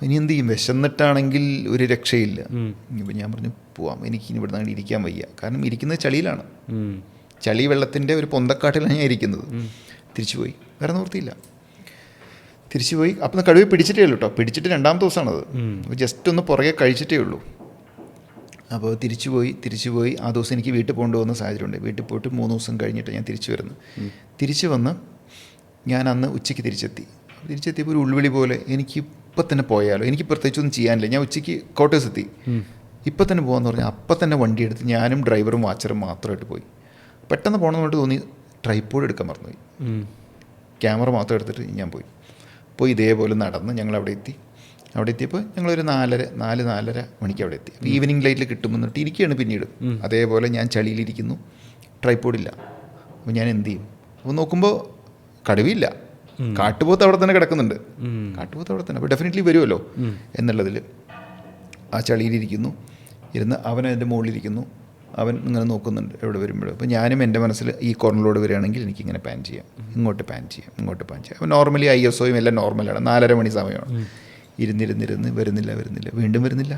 ഇനി എന്ത് ചെയ്യും? വിശന്നിട്ടാണെങ്കിൽ ഒരു രക്ഷയില്ല. ഇപ്പം ഞാൻ പറഞ്ഞു പോവാം, എനിക്ക് ഇനി ഇവിടെ നിന്ന് ഇരിക്കാൻ വയ്യ. കാരണം ഇരിക്കുന്നത് ചളിയിലാണ്, ചളി വെള്ളത്തിൻ്റെ ഒരു പൊന്തക്കാട്ടിലാണ് ഞാൻ ഇരിക്കുന്നത്. തിരിച്ചുപോയി, വേറെ നിവൃത്തിയില്ല. തിരിച്ചുപോയി. അപ്പം കടുവ പിടിച്ചിട്ടേ ഉള്ളൂ കേട്ടോ. പിടിച്ചിട്ട് 2ാമത്തെ ദിവസമാണത്. അപ്പോൾ ജസ്റ്റ് ഒന്ന് പുറകെ കഴിച്ചിട്ടേ ഉള്ളൂ. അപ്പോൾ തിരിച്ചുപോയി. ആ ദിവസം എനിക്ക് വീട്ടിൽ പോകേണ്ടി വന്ന സാഹചര്യമുണ്ട്. വീട്ടിൽ പോയിട്ട് 3 ദിവസം കഴിഞ്ഞിട്ട് ഞാൻ തിരിച്ചു വന്ന് ഞാൻ അന്ന് ഉച്ചയ്ക്ക് തിരിച്ചെത്തിയപ്പോൾ ഒരു ഉൾവിളി പോലെ, എനിക്ക് ഇപ്പം തന്നെ പോയാലോ, എനിക്ക് പ്രത്യേകിച്ചൊന്നും ചെയ്യാനില്ല. ഞാൻ ഉച്ചയ്ക്ക് കോട്ടേഴ്സ് എത്തി, ഇപ്പം തന്നെ പോകാമെന്ന് പറഞ്ഞാൽ അപ്പം തന്നെ വണ്ടി എടുത്ത് ഞാനും ഡ്രൈവറും വാച്ചറും മാത്രമായിട്ട് പോയി. പെട്ടെന്ന് പോകണമെന്ന് തോന്നി. ട്രൈപോഡ് എടുക്കാൻ മറന്നുപോയി. ക്യാമറ മാത്രം എടുത്തിട്ട് ഞാൻ പോയി ഇതേപോലെ നടന്ന് ഞങ്ങൾ അവിടെ എത്തിയപ്പോൾ ഞങ്ങളൊരു 4:30 മണിക്ക് അവിടെ എത്തി. ഈവനിങ് ലൈറ്റിൽ കിട്ടുമെന്നിട്ട് ഇരിക്കുകയാണ്. പിന്നീട് അതേപോലെ ഞാൻ ചളിയിലിരിക്കുന്നു, ട്രൈപോഡില്ല. അപ്പോൾ ഞാൻ എന്ത് ചെയ്യും? അപ്പോൾ നോക്കുമ്പോൾ കടുവയില്ല, കാട്ടുപോത്ത് അവിടെ തന്നെ കിടക്കുന്നുണ്ട്. അപ്പോൾ ഡെഫിനറ്റ്ലി വരുമല്ലോ എന്നുള്ളതിൽ ആ ചളിയിലിരിക്കുന്നു. അവൻ അതിൻ്റെ മുകളിലിരിക്കുന്നു. അവൻ ഇങ്ങനെ നോക്കുന്നുണ്ട് എവിടെ വരുമ്പോഴും. അപ്പോൾ ഞാനും എൻ്റെ മനസ്സിൽ ഈ കോർണറിലോട് വരികയാണെങ്കിൽ എനിക്കിങ്ങനെ പാൻ ചെയ്യാം, ഇങ്ങോട്ട് പാൻ ചെയ്യാം. അപ്പോൾ നോർമലി ISOയും എല്ലാം നോർമലാണ്. 4:30 മണി സമയമാണ്. ഇരുന്നിരുന്ന് വരുന്നില്ല, വീണ്ടും വരുന്നില്ല.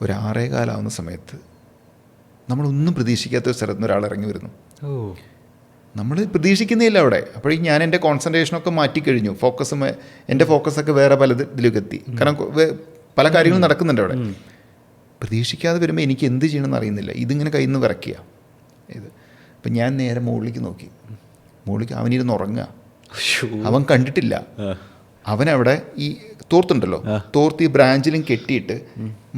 ഒരു 6:15 സമയത്ത് നമ്മളൊന്നും പ്രതീക്ഷിക്കാത്ത സ്ഥലത്ത് നിന്ന് ഒരാൾ ഇറങ്ങി വരുന്നു. നമ്മൾ പ്രതീക്ഷിക്കുന്നില്ല അവിടെ. അപ്പോഴേക്കും ഞാൻ എൻ്റെ കോൺസെൻട്രേഷനൊക്കെ മാറ്റിക്കഴിഞ്ഞു. എൻ്റെ ഫോക്കസൊക്കെ വേറെ ഇതിലേക്ക് എത്തി. കാരണം പല കാര്യങ്ങളും നടക്കുന്നുണ്ട് അവിടെ. പ്രതീക്ഷിക്കാതെ വരുമ്പോൾ എനിക്ക് എന്ത് ചെയ്യണമെന്ന് അറിയുന്നില്ല. ഇതിങ്ങനെ കയ്യിൽ നിന്ന് വിറക്കുക അപ്പം ഞാൻ നേരെ മുകളിലേക്ക് നോക്കി. അവനിരുന്ന് ഉറങ്ങുക. അവൻ കണ്ടിട്ടില്ല. അവനവിടെ ഈ തോർത്തുണ്ടല്ലോ, തോർത്ത് ഈ ബ്രാഞ്ചിലും കെട്ടിയിട്ട്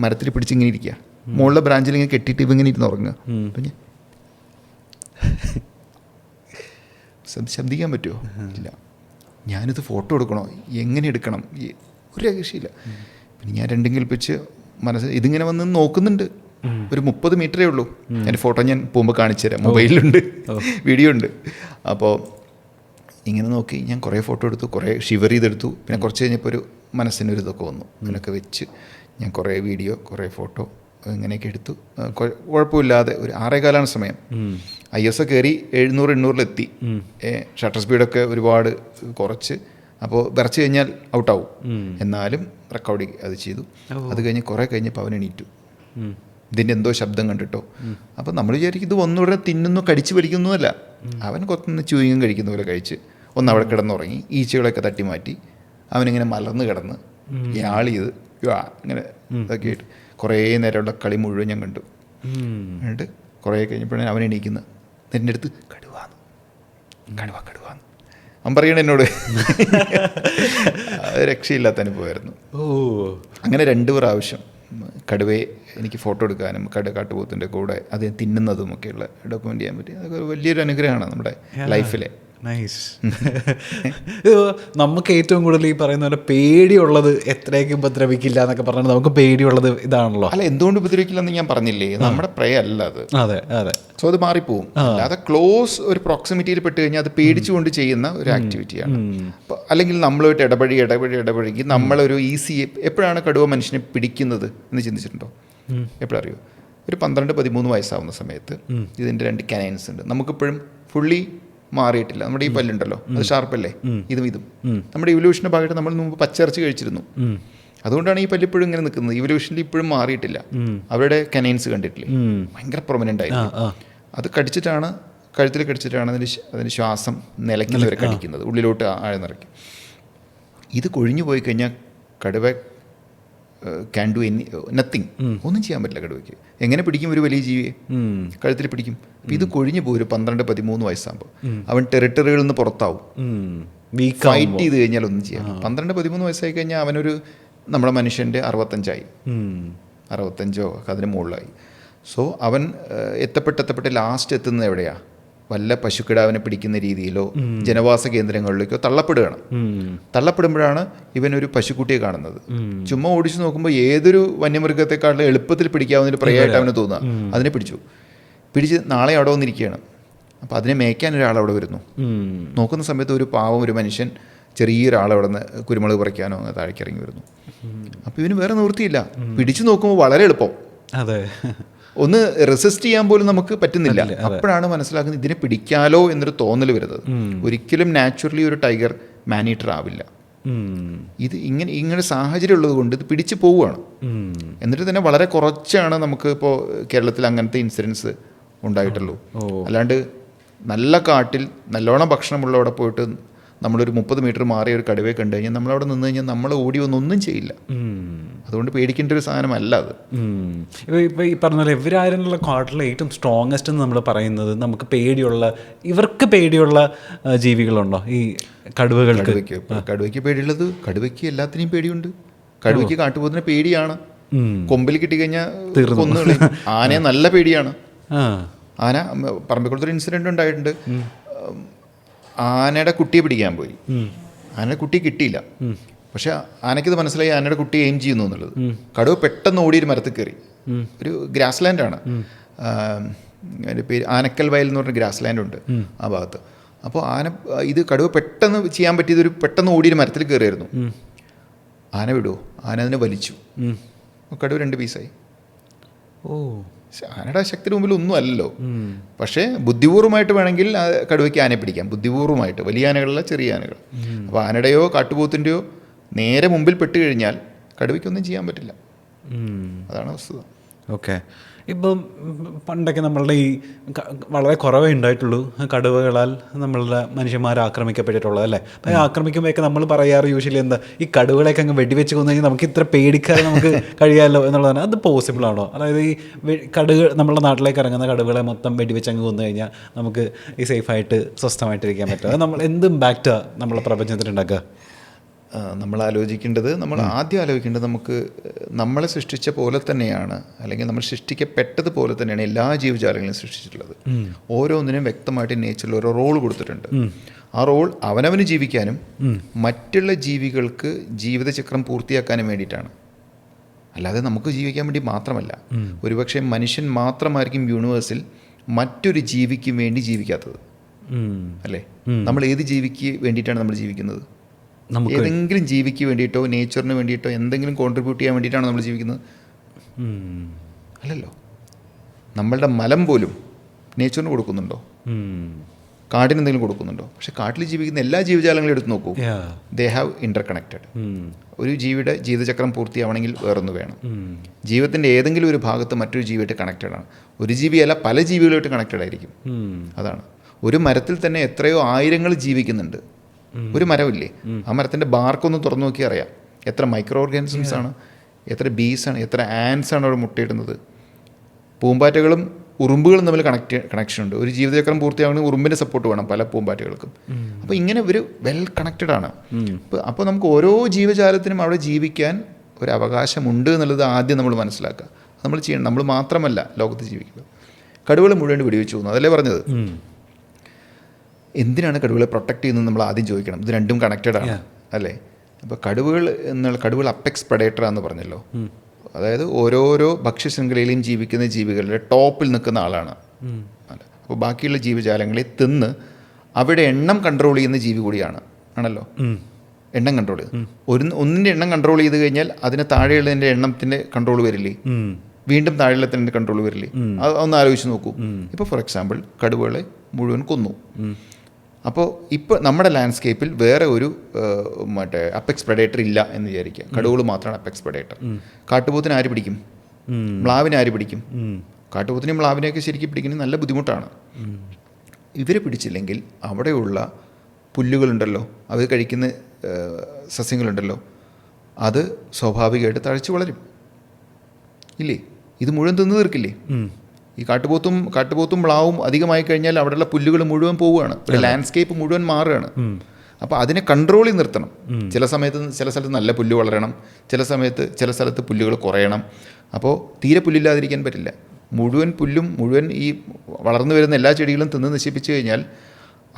മരത്തിൽ പിടിച്ചിങ്ങനെ ഇരിക്കുക. മുകളിലെ ബ്രാഞ്ചിലിങ്ങനെ കെട്ടിയിട്ട് ഇവങ്ങനെ ഇരുന്ന് ഉറങ്ങുക. അപ്പം ഞാൻ ശബ്ദിക്കാൻ പറ്റുമോ? ഇല്ല. ഞാനിത് ഫോട്ടോ എടുക്കണോ, എങ്ങനെ എടുക്കണം, ഒരു രക്ഷയില്ല. പിന്നെ ഞാൻ രണ്ടും കൽപ്പിച്ച് ഇതിങ്ങനെ വന്ന് നോക്കുന്നുണ്ട്. ഒരു 30 മീറ്ററേ ഉള്ളൂ. എൻ്റെ ഫോട്ടോ ഞാൻ പോകുമ്പോൾ കാണിച്ചു തരാം, മൊബൈലിലുണ്ട്, വീഡിയോ ഉണ്ട്. അപ്പോൾ ഇങ്ങനെ നോക്കി ഞാൻ കുറേ ഫോട്ടോ എടുത്തു, കുറേ ഷിവർ ചെയ്തെടുത്തു. പിന്നെ കുറച്ച് കഴിഞ്ഞപ്പോൾ ഒരു മനസ്സിനൊരു ഇതൊക്കെ വന്നു. അതിനൊക്കെ വെച്ച് ഞാൻ കുറേ വീഡിയോ, കുറേ ഫോട്ടോ ഇങ്ങനെയൊക്കെ എടുത്തു. കുഴപ്പമില്ലാതെ ഒരു 6:15 സമയം. ISO കയറി 700-800 ഷട്ടർ സ്പീഡൊക്കെ ഒരുപാട് കുറച്ച്. അപ്പോൾ വിറച്ച് കഴിഞ്ഞാൽ ഔട്ടാവും. എന്നാലും റെക്കോർഡിങ് അത് ചെയ്തു. അത് കഴിഞ്ഞ് കുറേ കഴിഞ്ഞപ്പോൾ അവൻ എണീറ്റു. ഇതിൻ്റെ എന്തോ ശബ്ദം കണ്ടിട്ടോ. അപ്പോൾ നമ്മൾ വിചാരിക്കും ഇത് ഒന്നുകൂടെ തിന്നുന്നു, കടിച്ചു വലിക്കുന്നതല്ല. അവൻ കൊത്തുനിന്ന് ചൂയിങ്ങും കഴിക്കുന്ന പോലെ കഴിച്ച് അവിടെ കിടന്നുറങ്ങി. ഈച്ചകളൊക്കെ തട്ടി മാറ്റി അവനിങ്ങനെ മലർന്ന് കിടന്ന് യാളിയത് ഇങ്ങനെ ഇതൊക്കെ ആയിട്ട് കുറേ നേരമുള്ള കളി മുഴുവൻ ഞാൻ കണ്ടു. എന്നിട്ട് കുറേ കഴിഞ്ഞപ്പോഴാണ് അവൻ എണീക്കുന്നത്. എൻ്റെ അടുത്ത് കടുവാന്ന് അവൻ പറയണ എന്നോട്. രക്ഷയില്ലാത്ത അനുഭവമായിരുന്നു. അങ്ങനെ 2 പ്രാവശ്യം കടുവയെ എനിക്ക് ഫോട്ടോ എടുക്കാനും കാട്ടുപോത്തിൻ്റെ കൂടെ അത് തിന്നുന്നതും ഒക്കെയുള്ള ഡോക്യുമെൻ്റ് ചെയ്യാൻ പറ്റി. അതൊക്കെ വലിയൊരു അനുഗ്രഹമാണ് നമ്മുടെ ലൈഫിലെ. നൈസ്. നമുക്ക് ഏറ്റവും കൂടുതൽ ഈ പറയുന്ന പോലെ പേടിയുള്ളത് എത്രയൊക്കെ ഉപദ്രവിക്കില്ല എന്നൊക്കെ പറഞ്ഞാൽ നമുക്ക് പേടിയുള്ളത് ഇതാണല്ലോ. അല്ല, എന്തുകൊണ്ട് ഉപദ്രവിക്കില്ല എന്ന് ഞാൻ പറഞ്ഞില്ലേ, നമ്മുടെ പ്രേ അല്ല അത്. അതെ. സോ അത് മാറിപ്പോവും. അല്ലാതെ ക്ലോസ് ഒരു പ്രോക്സിമിറ്റിയിൽ പെട്ട് കഴിഞ്ഞാൽ അത് പേടിച്ചുകൊണ്ട് ചെയ്യുന്ന ഒരു ആക്ടിവിറ്റിയാണ്. അല്ലെങ്കിൽ നമ്മളുമായിട്ട് ഇടപഴകി നമ്മളൊരു ഈസി. എപ്പോഴാണ് കടുവ മനുഷ്യനെ പിടിക്കുന്നത് എന്ന് ചിന്തിച്ചിട്ടുണ്ടോ? എപ്പോഴറിയോ? ഒരു 12-13 വയസ്സാവുന്ന സമയത്ത് ഇതിൻ്റെ 2 കനൈൻസ് ഉണ്ട്. നമുക്കിപ്പോഴും ഫുള്ളി മാറിയിട്ടില്ല. നമ്മുടെ ഈ പല്ലുണ്ടല്ലോ, അത് ഷാർപ്പല്ലേ, ഇതും നമ്മുടെ ഇവല്യൂഷൻ്റെ ഭാഗമായിട്ട് നമ്മൾ മുമ്പ് പച്ചിറച്ചി കഴിച്ചിരുന്നു. അതുകൊണ്ടാണ് ഈ പല്ലിപ്പോഴും ഇങ്ങനെ നിൽക്കുന്നത്. ഇവല്യൂഷനിൽ ഇപ്പോഴും മാറിയിട്ടില്ല. അവരുടെ കനൈൻസ് കണ്ടിട്ടില്ലേ, ഭയങ്കര പ്രൊമനൻ്റ് ആയിരുന്നു. അത് കഴുത്തിൽ കടിച്ചിട്ടാണ് അതിന് ശ്വാസം നിലയ്ക്കുന്നവരെ കടിക്കുന്നത്, ഉള്ളിലോട്ട് ആഴ്ന്നിറക്കും. ഇത് കൊഴിഞ്ഞു പോയി കഴിഞ്ഞാൽ കടുവ ക്യാൻ ഡു നത്തിങ്, ഒന്നും ചെയ്യാൻ പറ്റില്ല കടുവയ്ക്ക്. എങ്ങനെ പിടിക്കും ഒരു വലിയ ജീവിയെ? കഴുത്തിൽ പിടിക്കും. അപ്പം ഇത് കൊഴിഞ്ഞു പോയി ഒരു 12-13 വയസ്സാകുമ്പോൾ അവൻ ടെറിട്ടറികളിൽ നിന്ന് പുറത്താവും. ഫൈറ്റ് ചെയ്ത് കഴിഞ്ഞാൽ ഒന്നും ചെയ്യാം. 12-13 വയസ്സായി കഴിഞ്ഞാൽ അവനൊരു നമ്മുടെ മനുഷ്യൻ്റെ 65 65 അതിന് മുകളിലായി. സോ അവൻ എത്തപ്പെട്ട് ലാസ്റ്റ് എത്തുന്നത് എവിടെയാണ്? വല്ല പശുക്കിടാവിനെ പിടിക്കുന്ന രീതിയിലോ ജനവാസ കേന്ദ്രങ്ങളിലേക്കോ തള്ളപ്പെടുകയാണ്. തള്ളപ്പെടുമ്പോഴാണ് ഇവനൊരു പശുക്കുട്ടിയെ കാണുന്നത്. ചുമ്മാ ഓടിച്ചു നോക്കുമ്പോൾ ഏതൊരു വന്യമൃഗത്തെക്കാളും എളുപ്പത്തിൽ പിടിക്കാവുന്ന ഒരു പ്രയായിട്ട് അവന് തോന്നുക. അതിനെ പിടിച്ച് നാളെ അവിടെ വന്നിരിക്കുകയാണ്. അപ്പോൾ അതിനെ മേയ്ക്കാൻ ഒരാളവിടെ വരുന്നു. നോക്കുന്ന സമയത്ത് ഒരു പാവം ഒരു മനുഷ്യൻ ചെറിയൊരാളവിടെ നിന്ന് കുരുമുളക് പറിക്കാനോ അങ്ങനെ താഴേക്ക് ഇറങ്ങി വരുന്നു. അപ്പോൾ ഇവന് വേറെ നിവൃത്തിയില്ല. പിടിച്ചു നോക്കുമ്പോൾ വളരെ എളുപ്പം. അതെ, ഒന്ന് റെസിസ്റ്റ് ചെയ്യാൻ പോലും നമുക്ക് പറ്റുന്നില്ല. അപ്പോഴാണ് മനസ്സിലാക്കുന്നത് ഇതിനെ പിടിക്കാലോ എന്നൊരു തോന്നൽ വരുന്നത്. ഒരിക്കലും നാച്ചുറലി ഒരു ടൈഗർ മാനീറ്റർ ആവില്ല. ഇത് ഇങ്ങനെ സാഹചര്യം ഉള്ളത് കൊണ്ട് ഇത് പിടിച്ചു പോവുകയാണ്. എന്നിട്ട് തന്നെ വളരെ കുറച്ചാണ് നമുക്ക് ഇപ്പോൾ കേരളത്തിൽ അങ്ങനത്തെ ഇൻസിഡൻസ് ഉണ്ടായിട്ടുള്ളൂ. അല്ലാണ്ട് നല്ല കാട്ടിൽ നല്ലോണം ഭക്ഷണമുള്ളവിടെ പോയിട്ട് നമ്മളൊരു 30 മീറ്റർ മാറിയ ഒരു കടുവയെ കണ്ടു കഴിഞ്ഞാൽ നമ്മളവിടെ നിന്ന് കഴിഞ്ഞാൽ നമ്മൾ ഓടി ഒന്നും ചെയ്യില്ല. അതുകൊണ്ട് പേടിക്കേണ്ട ഒരു സാധനമല്ല അത്. ഇപ്പോൾ ഈ പറഞ്ഞ പോലെ ഇവരായിരുന്നുള്ള കാട്ടിലെ ഏറ്റവും സ്ട്രോങ്ങസ്റ്റ് എന്ന് നമ്മൾ പറയുന്നത് നമുക്ക് ഇവർക്ക് പേടിയുള്ള ജീവികളുണ്ടോ ഈ കടുവകൾക്ക്? കടുവയ്ക്ക് പേടിയുള്ളത്, കടുവയ്ക്ക് എല്ലാത്തിനെയും പേടിയുണ്ട്. കടുവയ്ക്ക് കാട്ടുപോത്തിനെ പേടിയാണ്. കൊമ്പിൽ കിട്ടിക്കഴിഞ്ഞാൽ കൊന്നുകളി. ആനയെ നല്ല പേടിയാണ്. ആന പറമ്പിക്കുളത്തൊരു ഇൻസിഡൻറ്റ് ഉണ്ടായിട്ടുണ്ട്. ആനയുടെ കുട്ടിയെ പിടിക്കാൻ പോയി. ആനയുടെ കുട്ടിയെ കിട്ടിയില്ല. പക്ഷെ ആനയ്ക്കിത് മനസ്സിലായി ആനയുടെ കുട്ടി എയിം ചെയ്യുന്നു എന്നുള്ളത്. കടുവ പെട്ടെന്ന് ഓടിയൊരു മരത്തിൽ കയറി. ഒരു ഗ്രാസ് ലാൻഡാണ്, അതിൻ്റെ പേര് ആനക്കൽ വയൽ എന്ന് പറഞ്ഞ ഗ്രാസ് ലാൻഡ് ഉണ്ട് ആ ഭാഗത്ത്. അപ്പോൾ ഇത് കടുവ പെട്ടെന്ന് ചെയ്യാൻ പറ്റിയത് പെട്ടെന്ന് ഓടിയൊരു മരത്തിൽ കയറിയായിരുന്നു. ആന വിടുമോ? ആന അതിനെ വലിച്ചു. കടുവ 2 പീസായി. ആനയുടെ ശക്തിയുടെ മുമ്പിൽ ഒന്നും അല്ലല്ലോ. പക്ഷേ ബുദ്ധിപൂർവ്വമായിട്ട് വേണമെങ്കിൽ കടുവയ്ക്ക് ആനയെ പിടിക്കാം. ബുദ്ധിപൂർവ്വമായിട്ട്, വലിയ ആനകളല്ല, ചെറിയ ആനകൾ. അപ്പോൾ ആനയുടെയോ കാട്ടുപോത്തിൻ്റെയോ നേരെ മുമ്പിൽ പെട്ട് കഴിഞ്ഞാൽ കടുവയ്ക്കൊന്നും ചെയ്യാൻ പറ്റില്ല. അതാണ് വസ്തുത. ഓക്കെ. ഇപ്പം പണ്ടൊക്കെ നമ്മളുടെ ഈ വളരെ കുറവേ ഉണ്ടായിട്ടുള്ളൂ കടുവകളാൽ നമ്മളുടെ മനുഷ്യന്മാർ ആക്രമിക്കപ്പെട്ടിട്ടുള്ളത് അല്ലേ. അപ്പോൾ ആക്രമിക്കുമ്പോഴൊക്കെ നമ്മൾ പറയാറ് യൂഷ്വലി എന്താ, ഈ കടുവകളെയൊക്കെ അങ്ങ് വെടിവെച്ച് കൊന്നു കഴിഞ്ഞാൽ നമുക്ക് ഇത്ര പേടിക്കാതെ നമുക്ക് കഴിയാമല്ലോ എന്നുള്ളതാണ്. അത് പോസിബിൾ ആണോ? അതായത് ഈ നമ്മുടെ നാട്ടിലേക്ക് ഇറങ്ങുന്ന കടുവകളെ മൊത്തം വെടിവെച്ച് അങ്ങ് കൊന്നു കഴിഞ്ഞാൽ നമുക്ക് ഈ സേഫായിട്ട് സ്വസ്ഥമായിട്ടിരിക്കാൻ പറ്റും? അത് നമ്മൾ എന്ത് ഇമ്പാക്റ്റാണ് നമ്മളെ പ്രപഞ്ചത്തിലുണ്ടാക്കുക? നമ്മൾ ആദ്യം ആലോചിക്കേണ്ടത് നമുക്ക് നമ്മളെ സൃഷ്ടിച്ച പോലെ തന്നെയാണ്, അല്ലെങ്കിൽ നമ്മൾ സൃഷ്ടിക്കപ്പെട്ടതുപോലെ തന്നെയാണ് എല്ലാ ജീവജാലങ്ങളെയും സൃഷ്ടിച്ചിട്ടുള്ളത്. ഓരോന്നിനും വ്യക്തമായിട്ട് നേച്ചറിൽ ഓരോ റോൾ കൊടുത്തിട്ടുണ്ട്. ആ റോൾ അവനവന് ജീവിക്കാനും മറ്റുള്ള ജീവികൾക്ക് ജീവിതചക്രം പൂർത്തിയാക്കാനും വേണ്ടിയിട്ടാണ്. അല്ലാതെ നമുക്ക് ജീവിക്കാൻ വേണ്ടി മാത്രമല്ല. ഒരുപക്ഷെ മനുഷ്യൻ മാത്രമായിരിക്കും യൂണിവേഴ്സിൽ മറ്റൊരു ജീവിക്ക് വേണ്ടി ജീവിക്കാത്തത്, അല്ലേ? നമ്മൾ ഏത് ജീവിക്ക് വേണ്ടിയിട്ടാണ് നമ്മൾ ജീവിക്കുന്നത്? ഏതെങ്കിലും ജീവിക്ക് വേണ്ടിയിട്ടോ നേച്ചറിന് വേണ്ടിയിട്ടോ എന്തെങ്കിലും കോൺട്രിബ്യൂട്ട് ചെയ്യാൻ വേണ്ടിയിട്ടാണ് നമ്മൾ ജീവിക്കുന്നത്? അല്ലല്ലോ. നമ്മളുടെ മലം പോലും നേച്ചറിന് കൊടുക്കുന്നുണ്ടോ? കാടിന് എന്തെങ്കിലും കൊടുക്കുന്നുണ്ടോ? പക്ഷെ കാട്ടിൽ ജീവിക്കുന്ന എല്ലാ ജീവജാലങ്ങളും എടുത്ത് നോക്കൂ, ദേ ഹാവ് ഇൻ്റർ കണക്റ്റഡ്. ഒരു ജീവിയുടെ ജീവിതചക്രം പൂർത്തിയാവണമെങ്കിൽ വേറൊന്ന് വേണം. ജീവിതത്തിൻ്റെ ഏതെങ്കിലും ഒരു ഭാഗത്ത് മറ്റൊരു ജീവിയായിട്ട് കണക്റ്റഡ് ആണ്. ഒരു ജീവിയല്ല, പല ജീവികളുമായിട്ട് കണക്റ്റഡ് ആയിരിക്കും. അതാണ്. ഒരു മരത്തിൽ തന്നെ എത്രയോ ആയിരങ്ങൾ ജീവിക്കുന്നുണ്ട്. ഒരു മരമില്ലേ, ആ മരത്തിൻ്റെ ബാർക്കൊന്ന് തുറന്നു നോക്കി അറിയാം എത്ര മൈക്രോ ഓർഗാനിസംസ് ആണ്, എത്ര ബീസാണ്, എത്ര ആൻസ് ആണ് അവിടെ മുട്ടയിടുന്നത്. പൂമ്പാറ്റകളും ഉറുമ്പുകളും തമ്മിൽ കണക്ഷൻ ഉണ്ട്. ഒരു ജീവിതചക്രം പൂർത്തിയാകണമെങ്കിൽ ഉറുമ്പിൻ്റെ സപ്പോർട്ട് വേണം പല പൂമ്പാറ്റകൾക്കും. അപ്പോൾ ഇങ്ങനെ ഒരു വെൽ കണക്റ്റഡ് ആണ്. അപ്പോൾ നമുക്ക് ഓരോ ജീവജാലത്തിനും അവിടെ ജീവിക്കാൻ ഒരു അവകാശമുണ്ട് എന്നുള്ളത് ആദ്യം നമ്മൾ മനസ്സിലാക്കുക. നമ്മൾ ചെയ്യണം. നമ്മൾ മാത്രമല്ല ലോകത്ത് ജീവിക്കുന്നത്. കടുവകൾ മുഴുവൻ വെടിവെച്ചു പോകുന്നു, അതല്ലേ പറഞ്ഞത്. എന്തിനാണ് കടുവകളെ പ്രൊട്ടക്റ്റ് ചെയ്യുന്നത് നമ്മൾ ആദ്യം ചോദിക്കണം. ഇത് രണ്ടും കണക്റ്റഡ് ആണ്, അല്ലേ? അപ്പോൾ കടുവകൾ അപ്പെക്സ് പ്രെഡേറ്ററാന്ന് പറഞ്ഞല്ലോ. അതായത് ഓരോരോ ഭക്ഷ്യശൃംഖലയിലും ജീവിക്കുന്ന ജീവികളുടെ ടോപ്പിൽ നിൽക്കുന്ന ആളാണ്. അപ്പോൾ ബാക്കിയുള്ള ജീവജാലങ്ങളെ തിന്ന് അവിടെ എണ്ണം കൺട്രോൾ ചെയ്യുന്ന ജീവി കൂടിയാണ്, ആണല്ലോ. എണ്ണം കൺട്രോൾ ചെയ്ത് ഒന്നിൻ്റെ എണ്ണം കൺട്രോൾ ചെയ്ത് കഴിഞ്ഞാൽ അതിന് താഴെയുള്ളതിൻ്റെ എണ്ണത്തിൻ്റെ കൺട്രോൾ വരില്ലേ? വീണ്ടും താഴെയുള്ളതിൻ്റെ കൺട്രോൾ വരില്ലേ? അത് ഒന്ന് ആലോചിച്ച് നോക്കൂ. ഇപ്പോൾ ഫോർ എക്സാമ്പിൾ കടുവകളെ മുഴുവൻ കൊന്നു. അപ്പോൾ ഇപ്പോൾ നമ്മുടെ ലാൻഡ്സ്കേപ്പിൽ വേറെ ഒരു അപ്പെക്സ് പ്രെഡേറ്റർ ഇല്ല എന്ന് വിചാരിക്കുക. കടുവകൾ മാത്രമാണ് അപ്പെക്സ് പ്രെഡേറ്റർ. കാട്ടുപോത്തിന് ആര് പിടിക്കും? മ്ലാവിനെ ആര് പിടിക്കും? കാട്ടുപോത്തിനെയും മ്ലാവിനെയൊക്കെ ശരിക്കും പിടിക്കുന്നത് നല്ല ബുദ്ധിമുട്ടാണ്. ഇവരെ പിടിച്ചില്ലെങ്കിൽ അവിടെയുള്ള പുല്ലുകളുണ്ടല്ലോ, അവർ കഴിക്കുന്ന സസ്യങ്ങളുണ്ടല്ലോ, അത് സ്വാഭാവികമായിട്ട് തഴച്ചു വളരും ഇല്ലേ? ഇത് മുഴുവൻ തിന്നു തീർക്കില്ലേ? ഈ കാട്ടുപോത്തും മ്ലാവും അധികമായി കഴിഞ്ഞാൽ അവിടെയുള്ള പുല്ലുകൾ മുഴുവൻ പോവുകയാണ്. ഒരു ലാൻഡ്സ്കേപ്പ് മുഴുവൻ മാറുകയാണ്. അപ്പോൾ അതിനെ കൺട്രോൾ ചെയ്ത് നിർത്തണം. ചില സ്ഥലത്ത് നല്ല പുല്ല് വളരണം, ചില സ്ഥലത്ത് പുല്ലുകൾ കുറയണം. അപ്പോൾ തീരെ പുല്ലില്ലാതിരിക്കാൻ പറ്റില്ല. മുഴുവൻ പുല്ലും മുഴുവൻ ഈ വളർന്നു വരുന്ന എല്ലാ ചെടികളും തിന്ന് നശിപ്പിച്ചു കഴിഞ്ഞാൽ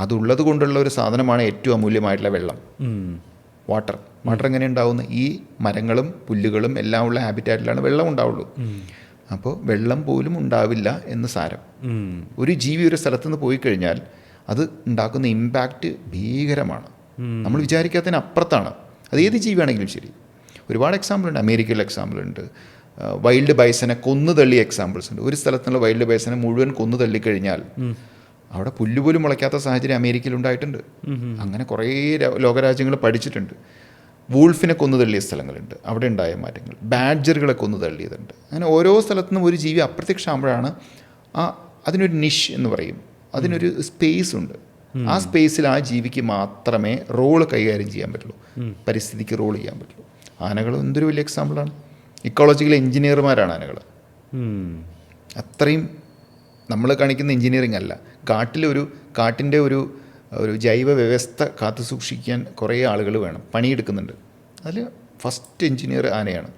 അതുള്ളത് കൊണ്ടുള്ള ഒരു സാധനമാണ് ഏറ്റവും അമൂല്യമായിട്ടുള്ള വെള്ളം. വാട്ടർ എങ്ങനെ ഉണ്ടാവുന്നത്? ഈ മരങ്ങളും പുല്ലുകളും എല്ലാം ഉള്ള ഹാബിറ്റാറ്റിലാണ് വെള്ളം ഉണ്ടാവുള്ളൂ. അപ്പോൾ വെള്ളം പോലും ഉണ്ടാവില്ല എന്ന് സാരം. ഒരു ജീവി ഒരു സ്ഥലത്തു നിന്ന് പോയി കഴിഞ്ഞാൽ അത് ഉണ്ടാക്കുന്ന ഇമ്പാക്റ്റ് ഭീകരമാണ്. നമ്മൾ വിചാരിക്കാത്തതിന് അപ്പുറത്താണ്. അത് ഏത് ജീവിയാണെങ്കിലും ശരി. ഒരുപാട് എക്സാമ്പിൾ ഉണ്ട്. അമേരിക്കയിലെ എക്സാമ്പിൾ ഉണ്ട്. വൈൽഡ് ബൈസനെ കൊന്നു തള്ളിയ എക്സാമ്പിൾസ് ഉണ്ട്. ഒരു സ്ഥലത്തുള്ള വൈൽഡ് ബൈസനെ മുഴുവൻ കൊന്നു തള്ളിക്കഴിഞ്ഞാൽ അവിടെ പുല്ലുപോലും മുളയ്ക്കാത്ത സാഹചര്യം അമേരിക്കയിൽ ഉണ്ടായിട്ടുണ്ട്. അങ്ങനെ കുറേ ലോകരാജ്യങ്ങൾ പഠിച്ചിട്ടുണ്ട്. വൂൾഫിനെ കൊന്നു തള്ളിയ സ്ഥലങ്ങളുണ്ട്, അവിടെ ഉണ്ടായ മാറ്റങ്ങൾ. ബാഡ്ജറുകളെ കൊന്നു തള്ളിയതുണ്ട്. അങ്ങനെ ഓരോ സ്ഥലത്തുനിന്നും ഒരു ജീവി അപ്രത്യക്ഷമാകുമ്പോഴാണ് അതിനൊരു നിഷ് എന്ന് പറയും, അതിനൊരു സ്പേസ് ഉണ്ട്. ആ സ്പേസിൽ ആ ജീവിക്ക് മാത്രമേ റോള് കൈകാര്യം ചെയ്യാൻ പറ്റുള്ളൂ, പരിസ്ഥിതിക്ക് റോൾ ചെയ്യാൻ പറ്റുള്ളൂ. ആനകൾ എന്തൊരു വലിയ എക്സാമ്പിളാണ്. ഇക്കോളജിക്കൽ എഞ്ചിനീയർമാരാണ് ആനകൾ. അത്രയും നമ്മൾ കാണിക്കുന്ന എഞ്ചിനീയറിംഗ് അല്ല. കാട്ടിൻ്റെ ഒരു ജൈവ വ്യവസ്ഥ കാത്തു സൂക്ഷിക്കാൻ കുറേ ആളുകൾ വേണം, പണിയെടുക്കുന്നുണ്ട്. അതിൽ ഫസ്റ്റ് എഞ്ചിനീയർ ആനയാണ്.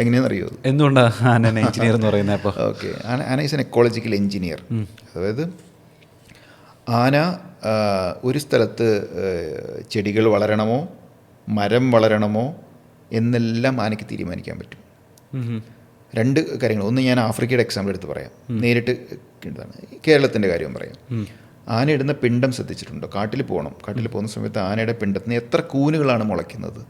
എങ്ങനെയാണെന്നറിയോ? എന്തുകൊണ്ടാണ് ആന എഞ്ചിനീയർ എന്ന് പറയുന്നത്? അപ്പോൾ ഓക്കെ, ആന ഈസ് എൻ എക്കോളജിക്കൽ എഞ്ചിനീയർ. അതായത് ആന ഒരു സ്ഥലത്ത് ചെടികൾ വളരണമോ മരം വളരണമോ എന്നെല്ലാം ആനയ്ക്ക് തീരുമാനിക്കാൻ പറ്റും. രണ്ട് കാര്യങ്ങൾ. ഒന്ന്, ഞാൻ ആഫ്രിക്കയുടെ എക്സാമ്പിൾ എടുത്ത് പറയാം, നേരിട്ട് എന്താണ് കേരളത്തിൻ്റെ കാര്യം പറയാം. ആന ഇടുന്ന പിണ്ടം ശ്രദ്ധിച്ചിട്ടുണ്ടോ? കാട്ടിൽ പോകുന്ന സമയത്ത് ആനയുടെ പിണ്ടത്തിന് എത്ര കൂനുകളാണ് മുളയ്ക്കുന്നത്?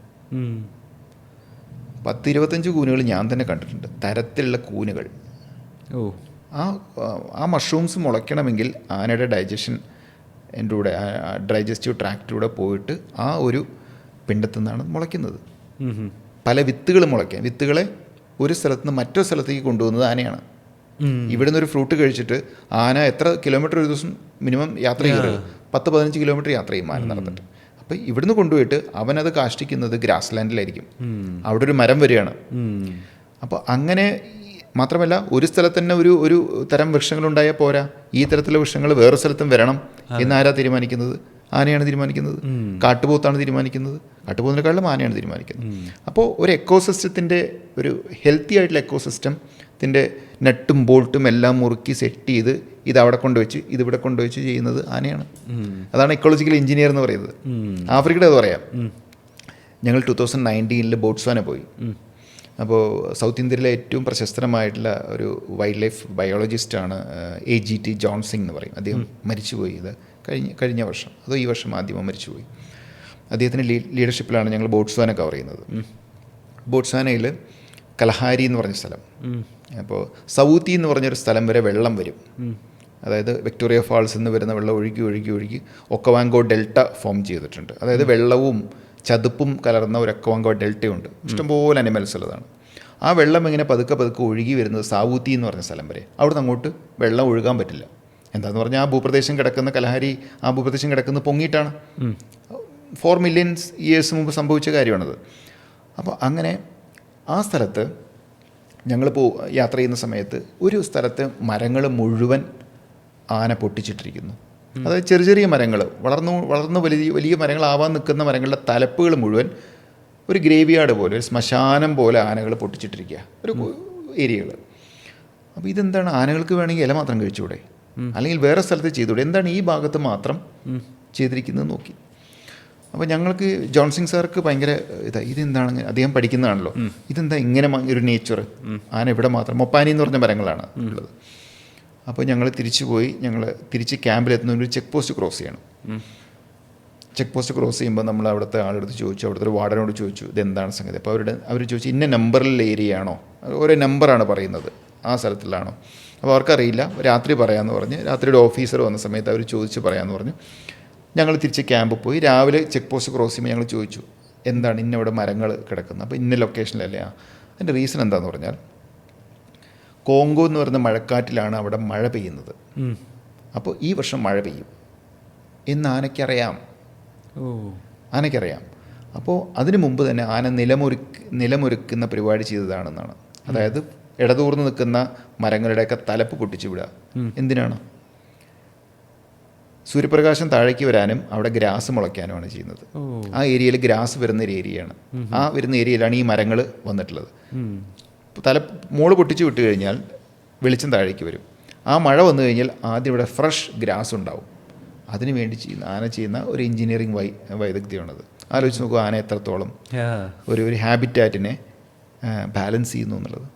10-25 കൂനുകൾ ഞാൻ തന്നെ കണ്ടിട്ടുണ്ട്, തരത്തിലുള്ള കൂനുകൾ. ആ മഷ്റൂംസ് മുളയ്ക്കണമെങ്കിൽ ആനയുടെ ഡൈജസ്റ്റീവ് ട്രാക്റ്റിലൂടെ പോയിട്ട് ആ ഒരു പിണ്ടത്തു നിന്നാണ് മുളയ്ക്കുന്നത്. പല വിത്തുകൾ മുളയ്ക്കാൻ, വിത്തുകളെ ഒരു സ്ഥലത്ത് നിന്ന് മറ്റൊരു സ്ഥലത്തേക്ക് കൊണ്ടുപോകുന്നത് ആനയാണ്. ഇവിടെ നിന്നൊരു ഫ്രൂട്ട് കഴിച്ചിട്ട് ആന എത്ര കിലോമീറ്റർ ഒരു ദിവസം മിനിമം യാത്ര ചെയ്യുന്നത്? 10-15 കിലോമീറ്റർ യാത്ര ചെയ്യും ആന നടന്നിട്ട്. അപ്പം ഇവിടുന്ന് കൊണ്ടുപോയിട്ട് അവനത് കാഷ്ടിക്കുന്നത് ഗ്രാസ് ലാൻഡിലായിരിക്കും. അവിടെ ഒരു മരം വരികയാണ്. അപ്പോൾ അങ്ങനെ മാത്രമല്ല, ഒരു സ്ഥലത്ത് തന്നെ ഒരു തരം വൃക്ഷങ്ങളുണ്ടായാൽ പോരാ, ഈ തരത്തിലുള്ള വൃക്ഷങ്ങൾ വേറെ സ്ഥലത്തും വരണം എന്ന് ആരാ തീരുമാനിക്കുന്നത്? ആനയാണ് തീരുമാനിക്കുന്നത്. കാട്ടുപോത്താണ് തീരുമാനിക്കുന്നത്. കാട്ടുപോത്തിനെക്കാളും ആനയാണ് തീരുമാനിക്കുന്നത്. അപ്പോൾ ഒരു എക്കോസിസ്റ്റത്തിൻ്റെ, ഒരു ഹെൽത്തി ആയിട്ടുള്ള എക്കോസിസ്റ്റത്തിൻ്റെ നട്ടും ബോൾട്ടും എല്ലാം മുറുക്കി സെറ്റ് ചെയ്ത് ഇതവിടെ കൊണ്ടുവച്ച് ഇതിവിടെ കൊണ്ടുവച്ച് ചെയ്യുന്നത് ആനയാണ്. അതാണ് ഇക്കോളജിക്കൽ എഞ്ചിനീയർ എന്ന് പറയുന്നത്. ആഫ്രിക്കയുടെ അത് പറയാം. ഞങ്ങൾ 2019 ബോട്സ്വാന പോയി. അപ്പോൾ സൗത്ത് ഇന്ത്യയിലെ ഏറ്റവും പ്രശസ്തമായിട്ടുള്ള ഒരു വൈൽഡ് ലൈഫ് ബയോളജിസ്റ്റാണ് AGT ജോൺസിംഗ് എന്ന് പറയും. അദ്ദേഹം മരിച്ചുപോയി. ഇത് കഴിഞ്ഞ വർഷം, അതോ ഈ വർഷം ആദ്യമോ മരിച്ചുപോയി. അദ്ദേഹത്തിൻ്റെ ലീഡർഷിപ്പിലാണ് ഞങ്ങൾ ബോട്സ്വാന കവർ ചെയ്യുന്നത്. ബോട്സ്വാനയിൽ കലഹാരി എന്ന് പറഞ്ഞ സ്ഥലം, അപ്പോൾ സൗത്തി എന്ന് പറഞ്ഞൊരു സ്ഥലം വരെ വെള്ളം വരും. അതായത് വിക്ടോറിയ ഫാൾസിൽ നിന്ന് വരുന്ന വെള്ളം ഒഴുകി ഒക്കവാങ്കോ ഡെൽറ്റ ഫോം ചെയ്തിട്ടുണ്ട്. അതായത് വെള്ളവും ചതുപ്പും കലർന്ന ഒരു ഒക്കവാങ്കോ ഡെൽറ്റയുണ്ട്. ഇഷ്ടംപോലെ അനിമൽസ് ഉള്ളതാണ്. ആ വെള്ളം ഇങ്ങനെ പതുക്കെ ഒഴുകി വരുന്നത് സാവൂത്തി എന്ന് പറഞ്ഞ സ്ഥലം വരെ. അവിടെ നിന്ന് അങ്ങോട്ട് വെള്ളം ഒഴുകാൻ പറ്റില്ല. എന്താന്ന് പറഞ്ഞാൽ ആ ഭൂപ്രദേശം കിടക്കുന്ന കലഹാരി, ആ ഭൂപ്രദേശം കിടക്കുന്നത് പൊങ്ങിയിട്ടാണ്. 4 മില്യൺ ഇയേഴ്സ് മുമ്പ് സംഭവിച്ച കാര്യമാണത്. അപ്പോൾ അങ്ങനെ ആ സ്ഥലത്ത് ഞങ്ങൾ യാത്ര ചെയ്യുന്ന സമയത്ത് ഒരു സ്ഥലത്ത് മരങ്ങൾ മുഴുവൻ ആന പൊട്ടിച്ചിട്ടിരിക്കുന്നു. അതായത് ചെറിയ മരങ്ങൾ, വളർന്ന് വലിയ മരങ്ങളാവാൻ നിൽക്കുന്ന മരങ്ങളുടെ തലപ്പുകൾ മുഴുവൻ ഒരു ഗ്രേവിയാർഡ് പോലെ, ഒരു ശ്മശാനം പോലെ ആനകൾ പൊട്ടിച്ചിട്ടിരിക്കുക, ഒരു ഏരിയകൾ. അപ്പോൾ ഇതെന്താണ്? ആനകൾക്ക് വേണമെങ്കിൽ ഇല മാത്രം കഴിച്ചുകൂടെ? അല്ലെങ്കിൽ വേറെ സ്ഥലത്ത് ചെയ്തുകൂടെ? എന്താണ് ഈ ഭാഗത്ത് മാത്രം ചെയ്തിരിക്കുന്നത് നോക്കി. അപ്പോൾ ഞങ്ങൾക്ക് ജോൺസിംഗ് സാർക്ക് ഭയങ്കര ഇതെന്താണ്, അദ്ദേഹം പഠിക്കുന്നതാണല്ലോ, ഇതെന്താ ഇങ്ങനെ ഒരു നേച്ചർ, ആന ഇവിടെ മാത്രം. മൊപ്പാനി എന്ന് പറഞ്ഞ മരങ്ങളാണ് ഉള്ളത്. അപ്പോൾ ഞങ്ങൾ തിരിച്ച് ക്യാമ്പിലെത്തുന്ന ഒരു ചെക്ക് പോസ്റ്റ് ക്രോസ് ചെയ്യണം. ചെക്ക് പോസ്റ്റ് ക്രോസ് ചെയ്യുമ്പോൾ നമ്മൾ അവിടുത്തെ ആളെടുത്ത് ചോദിച്ചു, അവിടുത്തെ ഒരു വാർഡനോട് ചോദിച്ചു ഇതെന്താണ് സംഗതി. അപ്പോൾ അവർ ചോദിച്ചു ഇന്ന നമ്പറിലുള്ള ഏരിയ ആണോ, ഓരോ നമ്പറാണ് പറയുന്നത്, ആ സ്ഥലത്തിലാണോ. അപ്പോൾ അവർക്കറിയില്ല. രാത്രി പറയാമെന്ന് പറഞ്ഞ്, രാത്രിയുടെ ഓഫീസർ വന്ന സമയത്ത് അവർ ചോദിച്ച് പറയാമെന്ന് പറഞ്ഞു. ഞങ്ങൾ തിരിച്ച് ക്യാമ്പിൽ പോയി. രാവിലെ ചെക്ക് പോസ്റ്റ് ക്രോസ് ചെയ്യുമ്പോൾ ഞങ്ങൾ ചോദിച്ചു എന്താണ് ഇന്നവിടെ മരങ്ങൾ കിടക്കുന്നത്. അപ്പോൾ ഇന്ന ലൊക്കേഷനിലല്ലേ? അതിൻ്റെ റീസൺ എന്താണെന്ന് പറഞ്ഞാൽ കോങ്കോ എന്ന് പറയുന്ന മഴക്കാറ്റിലാണ് അവിടെ മഴ പെയ്യുന്നത്. അപ്പോൾ ഈ വർഷം മഴ പെയ്യും എന്ന് ആനയ്ക്കറിയാം. അപ്പോൾ അതിനു മുമ്പ് തന്നെ ആന നിലമൊരുക്കുന്ന പരിപാടി ചെയ്തതാണെന്നാണ്. അതായത് ഇടതൂർന്ന് നിൽക്കുന്ന മരങ്ങളുടെയൊക്കെ തലപ്പ് പൊട്ടിച്ചു വിടുക. എന്തിനാണ്? സൂര്യപ്രകാശം താഴേക്ക് വരാനും അവിടെ ഗ്രാസ് മുളയ്ക്കാനുമാണ് ചെയ്യുന്നത്. ആ ഏരിയയിൽ ഗ്രാസ് വരുന്ന ഒരു ഏരിയയാണ്. ആ വരുന്ന ഏരിയയിലാണ് ഈ മരങ്ങൾ വന്നിട്ടുള്ളത്. മോള് പൊട്ടിച്ച് വിട്ട് കഴിഞ്ഞാൽ വെളിച്ചം താഴേക്ക് വരും. ആ മഴ വന്നു കഴിഞ്ഞാൽ ആദ്യം ഇവിടെ ഫ്രഷ് ഗ്രാസ് ഉണ്ടാവും. അതിനു വേണ്ടി ആന ചെയ്യുന്ന ഒരു എഞ്ചിനീയറിംഗ് വൈദഗ്ധ്യമാണത്. ആലോചിച്ച് നോക്കുക, ആന എത്രത്തോളം ഒരു ഹാബിറ്റാറ്റിനെ ബാലൻസ് ചെയ്യുന്നു എന്നുള്ളത്.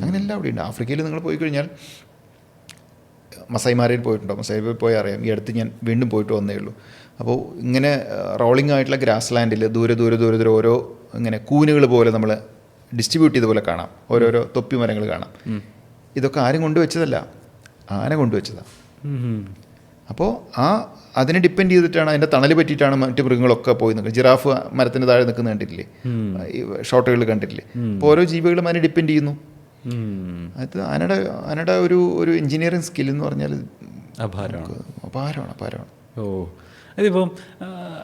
അങ്ങനെയെല്ലാം അവിടെ ഉണ്ട്. ആഫ്രിക്കയിൽ നിങ്ങൾ പോയി കഴിഞ്ഞാൽ മസൈമാരയിൽ പോയിട്ടുണ്ടോ? മസൈമാരിൽ പോയി അറിയാം. ഈ അടുത്ത് ഞാൻ വീണ്ടും പോയിട്ട് വന്നേ ഉള്ളൂ. അപ്പോൾ ഇങ്ങനെ റോളിംഗ് ആയിട്ടുള്ള ഗ്രാസ് ലാൻഡിൽ ദൂരെ ഓരോ ഇങ്ങനെ കൂനുകൾ പോലെ നമ്മൾ ഡിസ്ട്രിബ്യൂട്ട് ചെയ്ത പോലെ കാണാം. ഓരോരോ തൊപ്പി മരങ്ങൾ കാണാം. ഇതൊക്കെ ആരും കൊണ്ടുവച്ചതല്ല, ആന കൊണ്ടുവച്ചതാണ്. അപ്പോൾ അതിനെ ഡിപ്പെൻഡ് ചെയ്തിട്ടാണ്, അതിൻ്റെ തണൽ പറ്റിയിട്ടാണ് മറ്റ് മൃഗങ്ങളൊക്കെ പോയി നിൽക്കുന്നത്. ജിറാഫ് മരത്തിന് താഴെ നിൽക്കുന്ന കണ്ടിട്ടില്ലേ? ഷോട്ടുകൾ കണ്ടിട്ടില്ലേ? അപ്പോൾ ഓരോ ജീവികളും അതിനെ ഡിപ്പെൻഡ് ചെയ്യുന്നു. അത് ആനയുടെ ഒരു എഞ്ചിനീയറിംഗ് സ്കിൽ എന്ന് പറഞ്ഞാൽ അപാരമാണ്. ഓ, അതിപ്പം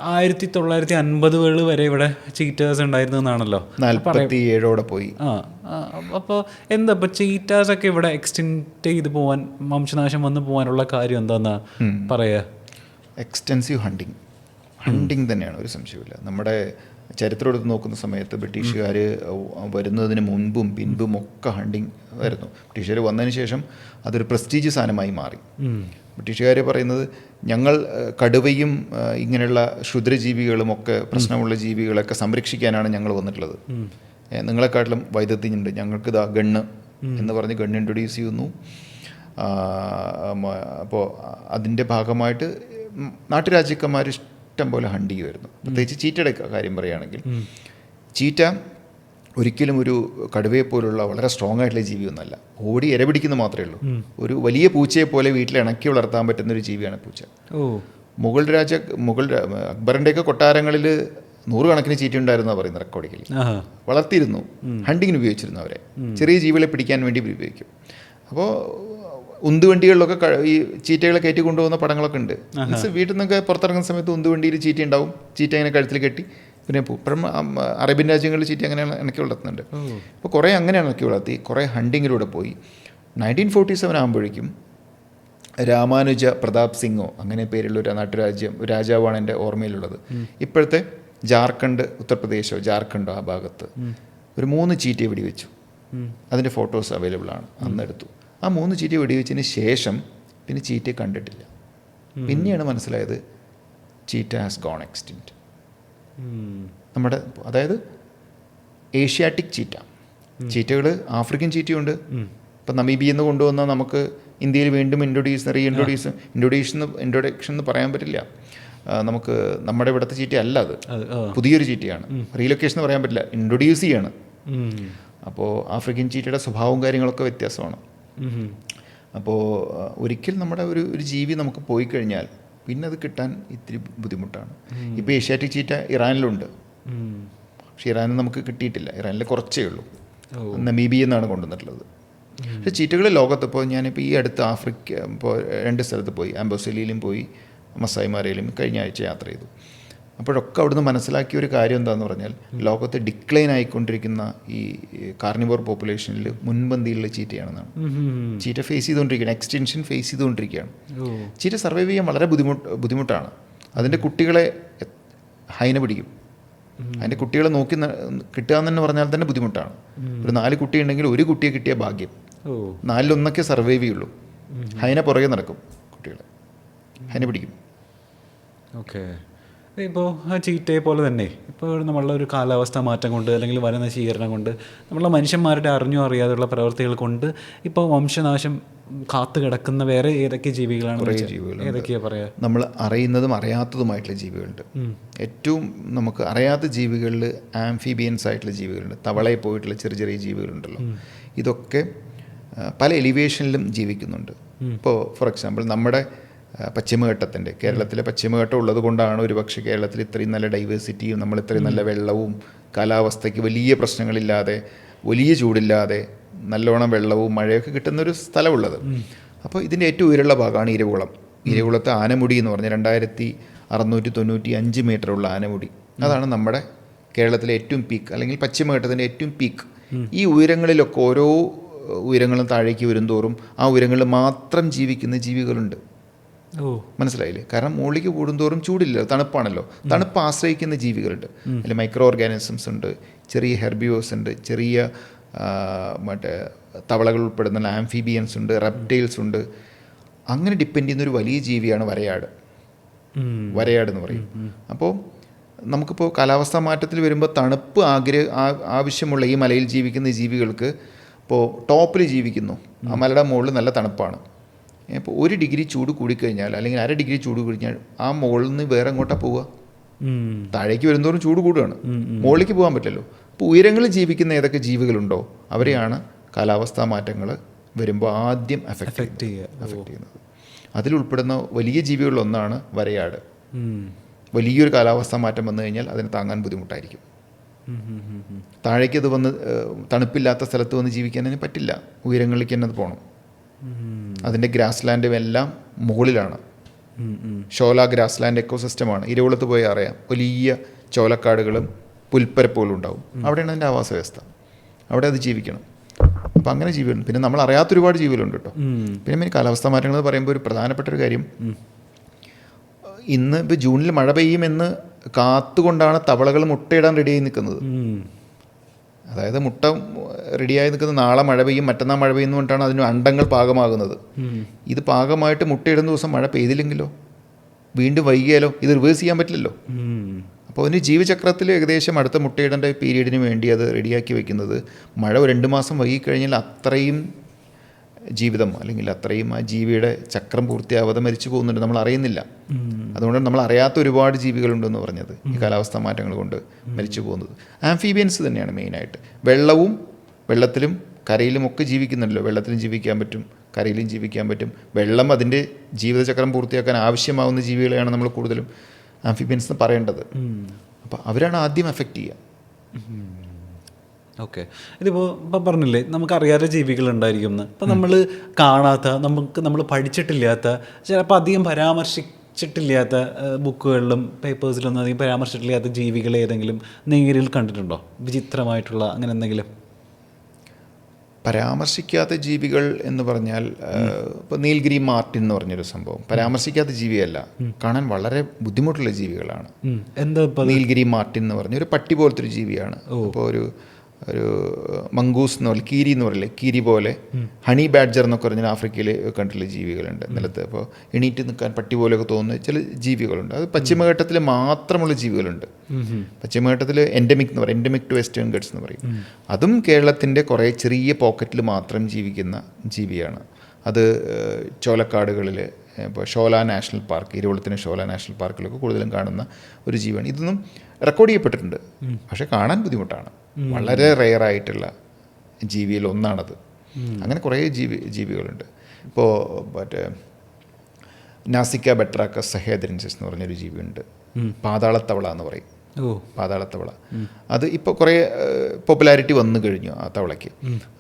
1950 വരെ ഇവിടെ ചീറ്റാസ് ഉണ്ടായിരുന്നു എന്നാണല്ലോ. 47 പോയി. അപ്പോൾ എന്താ ഇപ്പം ചീറ്റാസൊക്കെ ഇവിടെ എക്സ്റ്റെൻറ്റ് ചെയ്ത് പോകാൻ, വംശനാശം വന്ന് പോകാനുള്ള കാര്യം എന്താന്നാ പറയുക? എക്സ്റ്റെൻസീവ് ഹണ്ടിങ് തന്നെയാണ്, ഒരു സംശയമില്ല. നമ്മുടെ ചരിത്രം എടുത്ത് നോക്കുന്ന സമയത്ത് ബ്രിട്ടീഷുകാർ വരുന്നതിന് മുൻപും പിൻപും ഒക്കെ ഹണ്ടിങ് വരുന്നു. ബ്രിട്ടീഷുകാർ വന്നതിന് ശേഷം അതൊരു പ്രസ്റ്റീജ് സാധനമായി മാറി. ബ്രിട്ടീഷുകാർ പറയുന്നത്, ഞങ്ങൾ കടുവയും ഇങ്ങനെയുള്ള ക്ഷുദ്രജീവികളും ഒക്കെ പ്രശ്നമുള്ള ജീവികളൊക്കെ സംരക്ഷിക്കാനാണ് ഞങ്ങൾ വന്നിട്ടുള്ളത്. നിങ്ങളെക്കാട്ടിലും വൈദഗ്ധ്യമുണ്ട്, ഞങ്ങൾക്ക് ഇതാ ഗണ്ണ് എന്ന് പറഞ്ഞ് ഗണ്ണ് ഇൻട്രൊഡ്യൂസ് ചെയ്യുന്നു. അപ്പോൾ അതിൻ്റെ ഭാഗമായിട്ട് നാട്ടുരാജ്യക്കാർ ഇഷ്ടം പോലെ ഹണ്ട് ചെയ്യുമായിരുന്നു. പ്രത്യേകിച്ച് ചീറ്റയുടെ കാര്യം പറയുകയാണെങ്കിൽ, ചീറ്റ ഒരിക്കലും ഒരു കടുവയെ പോലുള്ള വളരെ സ്ട്രോങ് ആയിട്ടുള്ള ജീവിയൊന്നുമല്ല. ഓടി ഇര പിടിക്കുന്ന മാത്രമേ ഉള്ളൂ. ഒരു വലിയ പൂച്ചയെ പോലെ വീട്ടിൽ ഇണക്കി വളർത്താൻ പറ്റുന്ന ഒരു ജീവിയാണ് പൂച്ച. മുഗൾ അക്ബറിൻ്റെയൊക്കെ കൊട്ടാരങ്ങളിൽ 100 കണക്കിന് ചീറ്റ ഉണ്ടായിരുന്നാണ് പറയുന്നത് റെക്കോർഡിൽ. വളർത്തിയിരുന്നു, ഹണ്ടിങ്ങിന് ഉപയോഗിച്ചിരുന്നു അവരെ. ചെറിയ ജീവികളെ പിടിക്കാൻ വേണ്ടി ഉപയോഗിക്കും. അപ്പോൾ ഉന്തുവണ്ടികളിലൊക്കെ ഈ ചീറ്റകളെ കയറ്റി കൊണ്ടുപോകുന്ന പടങ്ങളൊക്കെ ഉണ്ട്. മീൻസ് വീട്ടിൽ നിന്നൊക്കെ പുറത്തിറങ്ങുന്ന സമയത്ത് ഉന്തുവണ്ടിയിൽ ചീറ്റ ഉണ്ടാവും. ചീറ്റ ഇങ്ങനെ കഴുത്തിൽ കെട്ടി പിന്നെ ഇപ്പം അറേബ്യൻ രാജ്യങ്ങളിൽ ചീറ്റ അങ്ങനെയാണ് ഇണക്കി വളർത്തുന്നുണ്ട്. അപ്പോൾ കുറേ അങ്ങനെ ഇണക്കി വളർത്തി, കുറേ ഹണ്ടിങ്ങിലൂടെ പോയി. 1947 ആകുമ്പോഴേക്കും രാമാനുജ പ്രതാപ് സിംഗോ അങ്ങനെ പേരുള്ള ഒരു രാജാവാണ് എൻ്റെ ഓർമ്മയിലുള്ളത്. ഇപ്പോഴത്തെ ജാർഖണ്ഡ്, ഉത്തർപ്രദേശോ ജാർഖണ്ഡോ ആ ഭാഗത്ത് ഒരു 3 ചീറ്റയെ വെടിവെച്ചു. അതിൻ്റെ ഫോട്ടോസ് അവൈലബിൾ ആണ്. അന്നെടുത്തു. ആ 3 ചീറ്റയെ വെടിവെച്ചതിന് ശേഷം പിന്നെ ചീറ്റയെ കണ്ടിട്ടില്ല. പിന്നെയാണ് മനസ്സിലായത് ചീറ്റ ഹാസ് ഗോൺ എക്സ്റ്റിൻറ്റ്. നമ്മുടെ അതായത് ഏഷ്യാറ്റിക് ചീറ്റകൾ ആഫ്രിക്കൻ ചീറ്റയുണ്ട്. ഇപ്പം നമീബിയിൽ നിന്ന് കൊണ്ടുവന്നാൽ നമുക്ക് ഇന്ത്യയിൽ വീണ്ടും ഇൻട്രൊഡക്ഷൻ എന്ന് പറയാൻ പറ്റില്ല. നമുക്ക് നമ്മുടെ ഇവിടുത്തെ ചീറ്റ അല്ല, അത് പുതിയൊരു ചീറ്റയാണ്. റീലൊക്കേഷൻ എന്ന് പറയാൻ പറ്റില്ല, ഇൻട്രൊഡ്യൂസ് ചെയ്യാണ്. അപ്പോൾ ആഫ്രിക്കൻ ചീറ്റയുടെ സ്വഭാവവും കാര്യങ്ങളൊക്കെ വ്യത്യാസമാണ്. അപ്പോൾ ഒരിക്കൽ നമ്മുടെ ഒരു ജീവി നമുക്ക് പോയി കഴിഞ്ഞാൽ പിന്നെ അത് കിട്ടാൻ ഇത്തിരി ബുദ്ധിമുട്ടാണ്. ഇപ്പോൾ ഏഷ്യാറ്റിക് ചീറ്റ ഇറാനിലുണ്ട്, പക്ഷേ ഇറാനിൽ നമുക്ക് കിട്ടിയിട്ടില്ല. ഇറാനിൽ കുറച്ചേ ഉള്ളൂ. നമീബിയിൽ നിന്നാണ് കൊണ്ടുവന്നിട്ടുള്ളത്. പക്ഷേ ചീറ്റകൾ ലോകത്തിപ്പോൾ ഞാനിപ്പോൾ ഈ അടുത്ത് ആഫ്രിക്ക ഇപ്പോൾ 2 സ്ഥലത്ത് പോയി, ആംബോസലിയിലും പോയി, മസായിമാരയിലും കഴിഞ്ഞ ആഴ്ച യാത്ര ചെയ്തു. അപ്പോഴൊക്കെ അവിടുന്ന് മനസ്സിലാക്കിയ ഒരു കാര്യം എന്താണെന്ന് പറഞ്ഞാൽ, ലോകത്ത് ഡിക്ലൈൻ ആയിക്കൊണ്ടിരിക്കുന്ന ഈ കാർണിവോർ പോപ്പുലേഷനിൽ മുൻപന്തിയിലുള്ള ചീറ്റയാണെന്നാണ്. ചീറ്റ ഫേസ് ചെയ്തുകൊണ്ടിരിക്കുകയാണ്, എക്സ്റ്റെൻഷൻ ഫേസ് ചെയ്തുകൊണ്ടിരിക്കുകയാണ്. ചീറ്റ സർവൈവ് ചെയ്യാൻ വളരെ ബുദ്ധിമുട്ടാണ്. അതിൻ്റെ കുട്ടികളെ ഹൈന പിടിക്കും. അതിൻ്റെ കുട്ടികളെ നോക്കി കിട്ടുക എന്ന് തന്നെ പറഞ്ഞാൽ തന്നെ ബുദ്ധിമുട്ടാണ്. ഒരു 4 കുട്ടി ഉണ്ടെങ്കിൽ ഒരു കുട്ടിയെ കിട്ടിയ ഭാഗ്യം. 4-1 സർവൈവ് ചെയ്യുള്ളൂ. ഹൈന പുറകെ നടക്കും, കുട്ടികളെ ഹൈന പിടിക്കും. ഓക്കെ. ഇപ്പോൾ ആ ചീറ്റയെ പോലെ തന്നെ ഇപ്പോൾ നമ്മളുടെ ഒരു കാലാവസ്ഥ മാറ്റം കൊണ്ട് അല്ലെങ്കിൽ വനനശീകരണം കൊണ്ട് നമ്മളെ മനുഷ്യന്മാരുടെ അറിഞ്ഞോ അറിയാതെയുള്ള പ്രവൃത്തികൾ കൊണ്ട് ഇപ്പോൾ വംശനാശം കാത്തു കിടക്കുന്ന വേറെ ഏതൊക്കെ ജീവികളാണ്? കുറേ ജീവികളുണ്ട്. ഏതൊക്കെയാണ് പറയുക? നമ്മൾ അറിയുന്നതും അറിയാത്തതുമായിട്ടുള്ള ജീവികളുണ്ട്. ഏറ്റവും നമുക്ക് അറിയാത്ത ജീവികളിൽ ആംഫിബിയൻസ് ആയിട്ടുള്ള ജീവികളുണ്ട്. തവളയിൽ പോയിട്ടുള്ള ചെറിയ ജീവികളുണ്ടല്ലോ. ഇതൊക്കെ പല എലിവേഷനിലും ജീവിക്കുന്നുണ്ട്. ഇപ്പോൾ ഫോർ എക്സാമ്പിൾ നമ്മുടെ പശ്ചിമഘട്ടത്തിൻ്റെ, കേരളത്തിലെ പശ്ചിമഘട്ടം ഉള്ളത് കൊണ്ടാണ് ഒരുപക്ഷെ കേരളത്തിൽ ഇത്രയും നല്ല ഡൈവേഴ്സിറ്റിയും നമ്മൾ ഇത്രയും നല്ല വെള്ളവും കാലാവസ്ഥയ്ക്ക് വലിയ പ്രശ്നങ്ങളില്ലാതെ വലിയ ചൂടില്ലാതെ നല്ലോണം വെള്ളവും മഴയൊക്കെ കിട്ടുന്നൊരു സ്ഥലമുള്ളത്. അപ്പോൾ ഇതിൻ്റെ ഏറ്റവും ഉയരമുള്ള ഭാഗമാണ് ഇരവുകുളം. ഇരവുകുളത്തെ ആനമുടി എന്ന് പറഞ്ഞാൽ 2695 മീറ്ററുള്ള ആനമുടി. അതാണ് നമ്മുടെ കേരളത്തിലെ ഏറ്റവും പീക്ക്, അല്ലെങ്കിൽ പശ്ചിമഘട്ടത്തിൻ്റെ ഏറ്റവും പീക്ക്. ഈ ഉയരങ്ങളിലൊക്കെ ഓരോ ഉയരങ്ങളും താഴേക്ക് വരുംതോറും ആ ഉയരങ്ങളിൽ മാത്രം ജീവിക്കുന്ന ജീവികളുണ്ട്. മനസ്സിലായില്ലേ? കാരണം മുകളിലേക്ക് കൂടുന്തോറും ചൂടില്ല, തണുപ്പാണല്ലോ. തണുപ്പ് ആശ്രയിക്കുന്ന ജീവികളുണ്ട്. അതിൽ മൈക്രോ ഓർഗാനിസംസ് ഉണ്ട്, ചെറിയ ഹെർബിവോസ് ഉണ്ട്, ചെറിയ മറ്റേ തവളകൾ ഉൾപ്പെടുന്ന ആംഫീബിയൻസ് ഉണ്ട്, റെപ്റ്റൈൽസ് ഉണ്ട്. അങ്ങനെ ഡിപ്പെൻഡ് ചെയ്യുന്ന ഒരു വലിയ ജീവിയാണ് വരയാട്. വരയാട് എന്ന് പറയും. അപ്പോൾ നമുക്കിപ്പോൾ കാലാവസ്ഥാ മാറ്റത്തിൽ വരുമ്പോൾ തണുപ്പ് ആവശ്യമുള്ള ഈ മലയിൽ ജീവിക്കുന്ന ജീവികൾക്ക് ഇപ്പോൾ ടോപ്പിൽ ജീവിക്കുന്നു, ആ മലയുടെ മുകളിൽ നല്ല തണുപ്പാണ്. ഇപ്പോൾ 1 ഡിഗ്രി ചൂട് കൂടിക്കഴിഞ്ഞാൽ അല്ലെങ്കിൽ 1/2 ഡിഗ്രി ചൂട് കൂടിക്കഴിഞ്ഞാൽ ആ മുകളിൽ നിന്ന് വേറെ എങ്ങോട്ടാണ് പോവുക? താഴേക്ക് വരുന്നതോറും ചൂട് കൂടുകയാണ്, മുകളിലേക്ക് പോകാൻ പറ്റില്ലല്ലോ. അപ്പോൾ ഉയരങ്ങളിൽ ജീവിക്കുന്ന ഏതൊക്കെ ജീവികളുണ്ടോ അവരെയാണ് കാലാവസ്ഥാ മാറ്റങ്ങൾ വരുമ്പോൾ ആദ്യം എഫക്റ്റ് ചെയ്യുന്നത്. അതിലുൾപ്പെടുന്ന വലിയ ജീവികളിലൊന്നാണ് വരയാട്. വലിയൊരു കാലാവസ്ഥാ മാറ്റം വന്നു കഴിഞ്ഞാൽ അതിന് താങ്ങാൻ ബുദ്ധിമുട്ടായിരിക്കും. താഴേക്ക് അത് വന്ന് തണുപ്പില്ലാത്ത സ്ഥലത്ത് വന്ന് ജീവിക്കാൻ അതിന് പറ്റില്ല, ഉയരങ്ങളിലേക്ക് തന്നെ അത് പോകണം. അതിൻ്റെ ഗ്രാസ് ലാൻഡും എല്ലാം മുകളിലാണ്. ഷോല ഗ്രാസ് ലാൻഡ് എക്കോസിസ്റ്റമാണ്. ഇരുവളത്ത് പോയി അറിയാം, വലിയ ചോലക്കാടുകളും പുൽപ്പരപ്പുകളും ഉണ്ടാവും. അവിടെയാണ് അതിൻ്റെ ആവാസ വ്യവസ്ഥ, അവിടെ അത് ജീവിക്കണം. അപ്പം അങ്ങനെ ജീവികളുണ്ട്. പിന്നെ നമ്മൾ അറിയാത്ത ഒരുപാട് ജീവികളുണ്ട് കേട്ടോ. പിന്നെ കാലാവസ്ഥാ മാറ്റങ്ങൾ എന്ന് പറയുമ്പോൾ ഒരു പ്രധാനപ്പെട്ട ഒരു കാര്യം, ഇന്ന് ഇപ്പോൾ ജൂണിൽ മഴ പെയ്യുമെന്ന് കാത്തുകൊണ്ടാണ് തവളകൾ മുട്ടയിടാൻ റെഡിയായി നിൽക്കുന്നത്. അതായത് മുട്ട റെഡിയായി നിൽക്കുന്നത് നാളെ മഴ പെയ്യും, മറ്റന്നാൾ മഴ പെയ്യുന്നു കൊണ്ടാണ് അതിന് അണ്ടങ്ങൾ പാകമാകുന്നത്. ഇത് പാകമായിട്ട് മുട്ടയിടുന്ന ദിവസം മഴ പെയ്തില്ലെങ്കിലോ, വീണ്ടും വൈകിയാലോ, ഇത് റിവേഴ്സ് ചെയ്യാൻ പറ്റില്ലല്ലോ. അപ്പോൾ അതിന് ജീവചക്രത്തിൽ ഏകദേശം അടുത്ത മുട്ടയിടേണ്ട പീരീഡിന് വേണ്ടി അത് റെഡിയാക്കി വെക്കുന്നത്. മഴ 2 മാസം വൈകിക്കഴിഞ്ഞാൽ അത്രയും ജീവിതം അല്ലെങ്കിൽ അത്രയും ആ ജീവിയുടെ ചക്രം പൂർത്തിയാവാതെ മരിച്ചു പോകുന്നുണ്ട്, നമ്മൾ അറിയുന്നില്ല. അതുകൊണ്ട് നമ്മൾ അറിയാത്ത ഒരുപാട് ജീവികളുണ്ടെന്ന് പറഞ്ഞത് ഈ കാലാവസ്ഥാ മാറ്റങ്ങൾ കൊണ്ട് മരിച്ചു പോകുന്നത്. ആംഫീബിയൻസ് തന്നെയാണ് മെയിനായിട്ട്. വെള്ളത്തിലും കരയിലും ഒക്കെ ജീവിക്കുന്നുണ്ടല്ലോ. വെള്ളത്തിലും ജീവിക്കാൻ പറ്റും, കരയിലും ജീവിക്കാൻ പറ്റും. വെള്ളം അതിൻ്റെ ജീവിതചക്രം പൂർത്തിയാക്കാൻ ആവശ്യമാവുന്ന ജീവികളെയാണ് നമ്മൾ കൂടുതലും ആംഫിബിയൻസ് എന്ന് പറയേണ്ടത്. അപ്പോൾ അവരാണ് ആദ്യം എഫക്റ്റ് ചെയ്യുക. ഓക്കെ, ഇതിപ്പോൾ ഇപ്പം പറഞ്ഞില്ലേ നമുക്കറിയാത്ത ജീവികളുണ്ടായിരിക്കും എന്ന്. അപ്പം നമ്മൾ കാണാത്ത, നമ്മൾ പഠിച്ചിട്ടില്ലാത്ത, ചിലപ്പോൾ അധികം പരാമർശിച്ചിട്ടില്ലാത്ത ബുക്കുകളിലും പേപ്പേഴ്സിലൊന്നും അധികം പരാമർശിച്ചിട്ടില്ലാത്ത ജീവികളെ ഏതെങ്കിലും നേരിൽ കണ്ടിട്ടുണ്ടോ? വിചിത്രമായിട്ടുള്ള അങ്ങനെ എന്തെങ്കിലും? പരാമർശിക്കാത്ത ജീവികൾ എന്ന് പറഞ്ഞാൽ ഇപ്പോൾ നീൽഗിരി മാർട്ടിൻ എന്ന് പറഞ്ഞൊരു സംഭവം പരാമർശിക്കാത്ത ജീവിയല്ല, കാണാൻ വളരെ ബുദ്ധിമുട്ടുള്ള ജീവികളാണ്. എന്താ നീൽഗിരി മാർട്ടിൻ എന്ന് പറഞ്ഞ ഒരു പട്ടി പോലത്തെ ഒരു ജീവിയാണ്. അപ്പോൾ ഒരു മംഗൂസ് എന്ന് പറയില്ല, കീരി എന്ന് പറയില്ലേ, കീരി പോലെ, ഹണി ബാഡ്ജർ എന്നൊക്കെ പറഞ്ഞാൽ ആഫ്രിക്കയിൽ കണ്ടിട്ടുള്ള ജീവികളുണ്ട് നിലത്ത്. അപ്പോൾ എണീറ്റ് നിൽക്കാൻ പട്ടി പോലെയൊക്കെ തോന്നുന്ന ചില ജീവികളുണ്ട്. അത് പശ്ചിമഘട്ടത്തിൽ മാത്രമുള്ള ജീവികളുണ്ട്. പശ്ചിമഘട്ടത്തിൽ എൻഡമിക് എന്ന് പറയും, എൻഡമിക് ടു വെസ്റ്റേൺ ഗട്ട്സ് എന്ന് പറയും. അതും കേരളത്തിൻ്റെ കുറേ ചെറിയ പോക്കറ്റിൽ മാത്രം ജീവിക്കുന്ന ജീവിയാണ്. അത് ചോലക്കാടുകളിൽ, ഇപ്പോൾ ഷോല നാഷണൽ പാർക്ക്, ഇരുവളത്തിന് ഷോല നാഷണൽ പാർക്കിലൊക്കെ കൂടുതലും കാണുന്ന ഒരു ജീവിയാണ്. ഇതൊന്നും റെക്കോർഡ് ചെയ്യപ്പെട്ടിട്ടുണ്ട്, പക്ഷേ കാണാൻ ബുദ്ധിമുട്ടാണ്. വളരെ റെയറായിട്ടുള്ള ജീവിയിൽ ഒന്നാണത്. അങ്ങനെ കുറേ ജീവികളുണ്ട്. ഇപ്പോൾ മറ്റേ നാസിക്ക ബെട്രാക്കസ് സഹേദ്രൻസിസ് എന്ന് പറഞ്ഞൊരു ജീവിയുണ്ട്. പാതാളത്തവള എന്ന് പറയും, പാതാളത്തവള. അത് ഇപ്പോൾ കുറേ പോപ്പുലാരിറ്റി വന്നു കഴിഞ്ഞു ആ തവളയ്ക്ക്.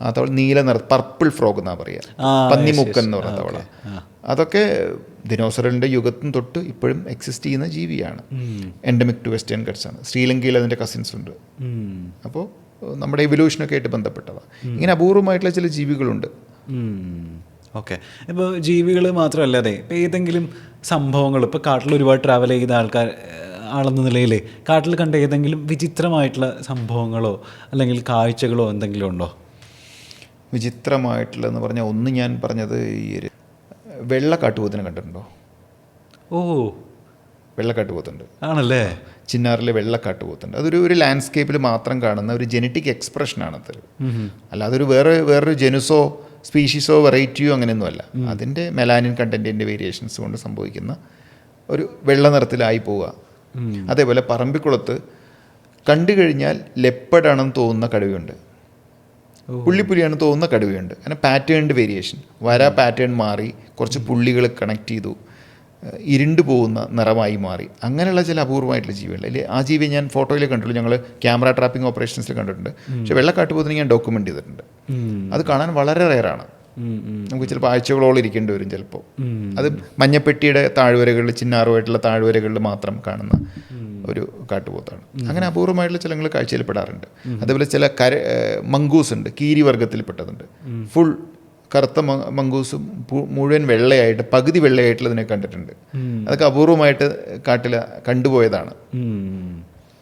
ആ തവള നീല പർപ്പിൾ ഫ്രോഗ് എന്നാണ് പറയുക, പന്നിമുക്കൻ എന്ന് പറഞ്ഞ തവള. അതൊക്കെ ദിനോസറിൻ്റെ യുഗത്തും തൊട്ട് ഇപ്പോഴും എക്സിസ്റ്റ് ചെയ്യുന്ന ജീവിയാണ്. എൻഡമിക് ടു വെസ്റ്റേൺ ഗട്ട്സ് ആണ്. ശ്രീലങ്കയിൽ അതിൻ്റെ കസിൻസ് ഉണ്ട്. അപ്പോൾ നമ്മുടെ ഇവല്യൂഷനൊക്കെ ആയിട്ട് ബന്ധപ്പെട്ടതാണ്. ഇങ്ങനെ അപൂർവമായിട്ടുള്ള ചില ജീവികളുണ്ട്. ഓക്കെ, ഇപ്പോൾ ജീവികൾ മാത്രമല്ലാതെ ഇപ്പോൾ ഏതെങ്കിലും സംഭവങ്ങൾ, ഇപ്പോൾ കാട്ടിൽ ഒരുപാട് ട്രാവൽ ചെയ്ത ആളെന്ന നിലയിൽ കാട്ടിൽ കണ്ട ഏതെങ്കിലും വിചിത്രമായിട്ടുള്ള സംഭവങ്ങളോ അല്ലെങ്കിൽ കാഴ്ചകളോ എന്തെങ്കിലും ഉണ്ടോ? വിചിത്രമായിട്ടുള്ളതെന്ന് പറഞ്ഞാൽ ഒന്ന് ഞാൻ പറഞ്ഞത് ഈ ഒരു വെള്ളക്കാട്ടുപോത്തിനെ കണ്ടിട്ടുണ്ടോ? ഓ, വെള്ളക്കാട്ടുപോത്തുണ്ട് ആണല്ലേ? ചിന്നാറിലെ വെള്ളക്കാട്ടുപോത്തുണ്ട്. അതൊരു ലാൻഡ്സ്കേപ്പിൽ മാത്രം കാണുന്ന ഒരു ജനറ്റിക് എക്സ്പ്രഷനാണത്. അല്ലാതെ വേറൊരു ജനുസോ സ്പീഷീസോ വെറൈറ്റിയോ അങ്ങനെയൊന്നുമല്ല. അതിൻ്റെ മെലാനിൻ കണ്ടൻറ്റിൻ്റെ വേരിയേഷൻസ് കൊണ്ട് സംഭവിക്കുന്ന ഒരു വെള്ള നിറത്തിലായി പോവുക. അതേപോലെ പറമ്പിക്കുളത്ത് കണ്ടു കഴിഞ്ഞാൽ ലെപ്പഡാണെന്ന് തോന്നുന്ന കടുവയുണ്ട്, പുള്ളിപ്പുലിയാണെന്ന് തോന്നുന്ന കടുവയുണ്ട്. അങ്ങനെ പാറ്റേണിൻ്റെ വേരിയേഷൻ, പാറ്റേൺ മാറി, കുറച്ച് പുള്ളികൾ കണക്ട് ചെയ്തു, ഇരുണ്ടു പോകുന്ന നിറമായി മാറി. അങ്ങനെയുള്ള ചില അപൂർവമായിട്ടുള്ള ജീവികളുണ്ട്. അല്ലെങ്കിൽ ആ ജീവിയെ ഞാൻ ഫോട്ടോയിൽ കണ്ടുള്ളൂ, ഞങ്ങൾ ക്യാമറ ട്രാപ്പിംഗ് ഓപ്പറേഷൻസിൽ കണ്ടിട്ടുണ്ട്. പക്ഷേ വെള്ളക്കാട്ടുപോത്തിനെ ഞാൻ ഡോക്യുമെൻ്റ് ചെയ്തിട്ടുണ്ട്. അത് കാണാൻ വളരെ റെയറാണ്. നമുക്ക് ചിലപ്പോൾ ആഴ്ചകളോളം ഇരിക്കേണ്ടി വരും ചിലപ്പോൾ. അത് മഞ്ഞപ്പെട്ടിയുടെ താഴ്വരകളിൽ, ചിന്നാറുമായിട്ടുള്ള താഴ്വരകളിൽ മാത്രം കാണുന്ന ഒരു കാട്ടുപോത്താണ്. അങ്ങനെ അപൂർവമായിട്ടുള്ള ചിലങ്ങൾ കാഴ്ചയിൽപ്പെടാറുണ്ട്. അതേപോലെ ചില മംഗൂസ് ഉണ്ട്, കീരി വർഗ്ഗത്തിൽപ്പെട്ടതുണ്ട്. ഫുൾ കറുത്ത മംഗൂസും മുഴുവൻ വെള്ളയായിട്ട്, പകുതി വെള്ളയായിട്ടുള്ളതിനെ കണ്ടിട്ടുണ്ട്. അതൊക്കെ അപൂർവമായിട്ട് കാട്ടിൽ കണ്ടുപോയതാണ്.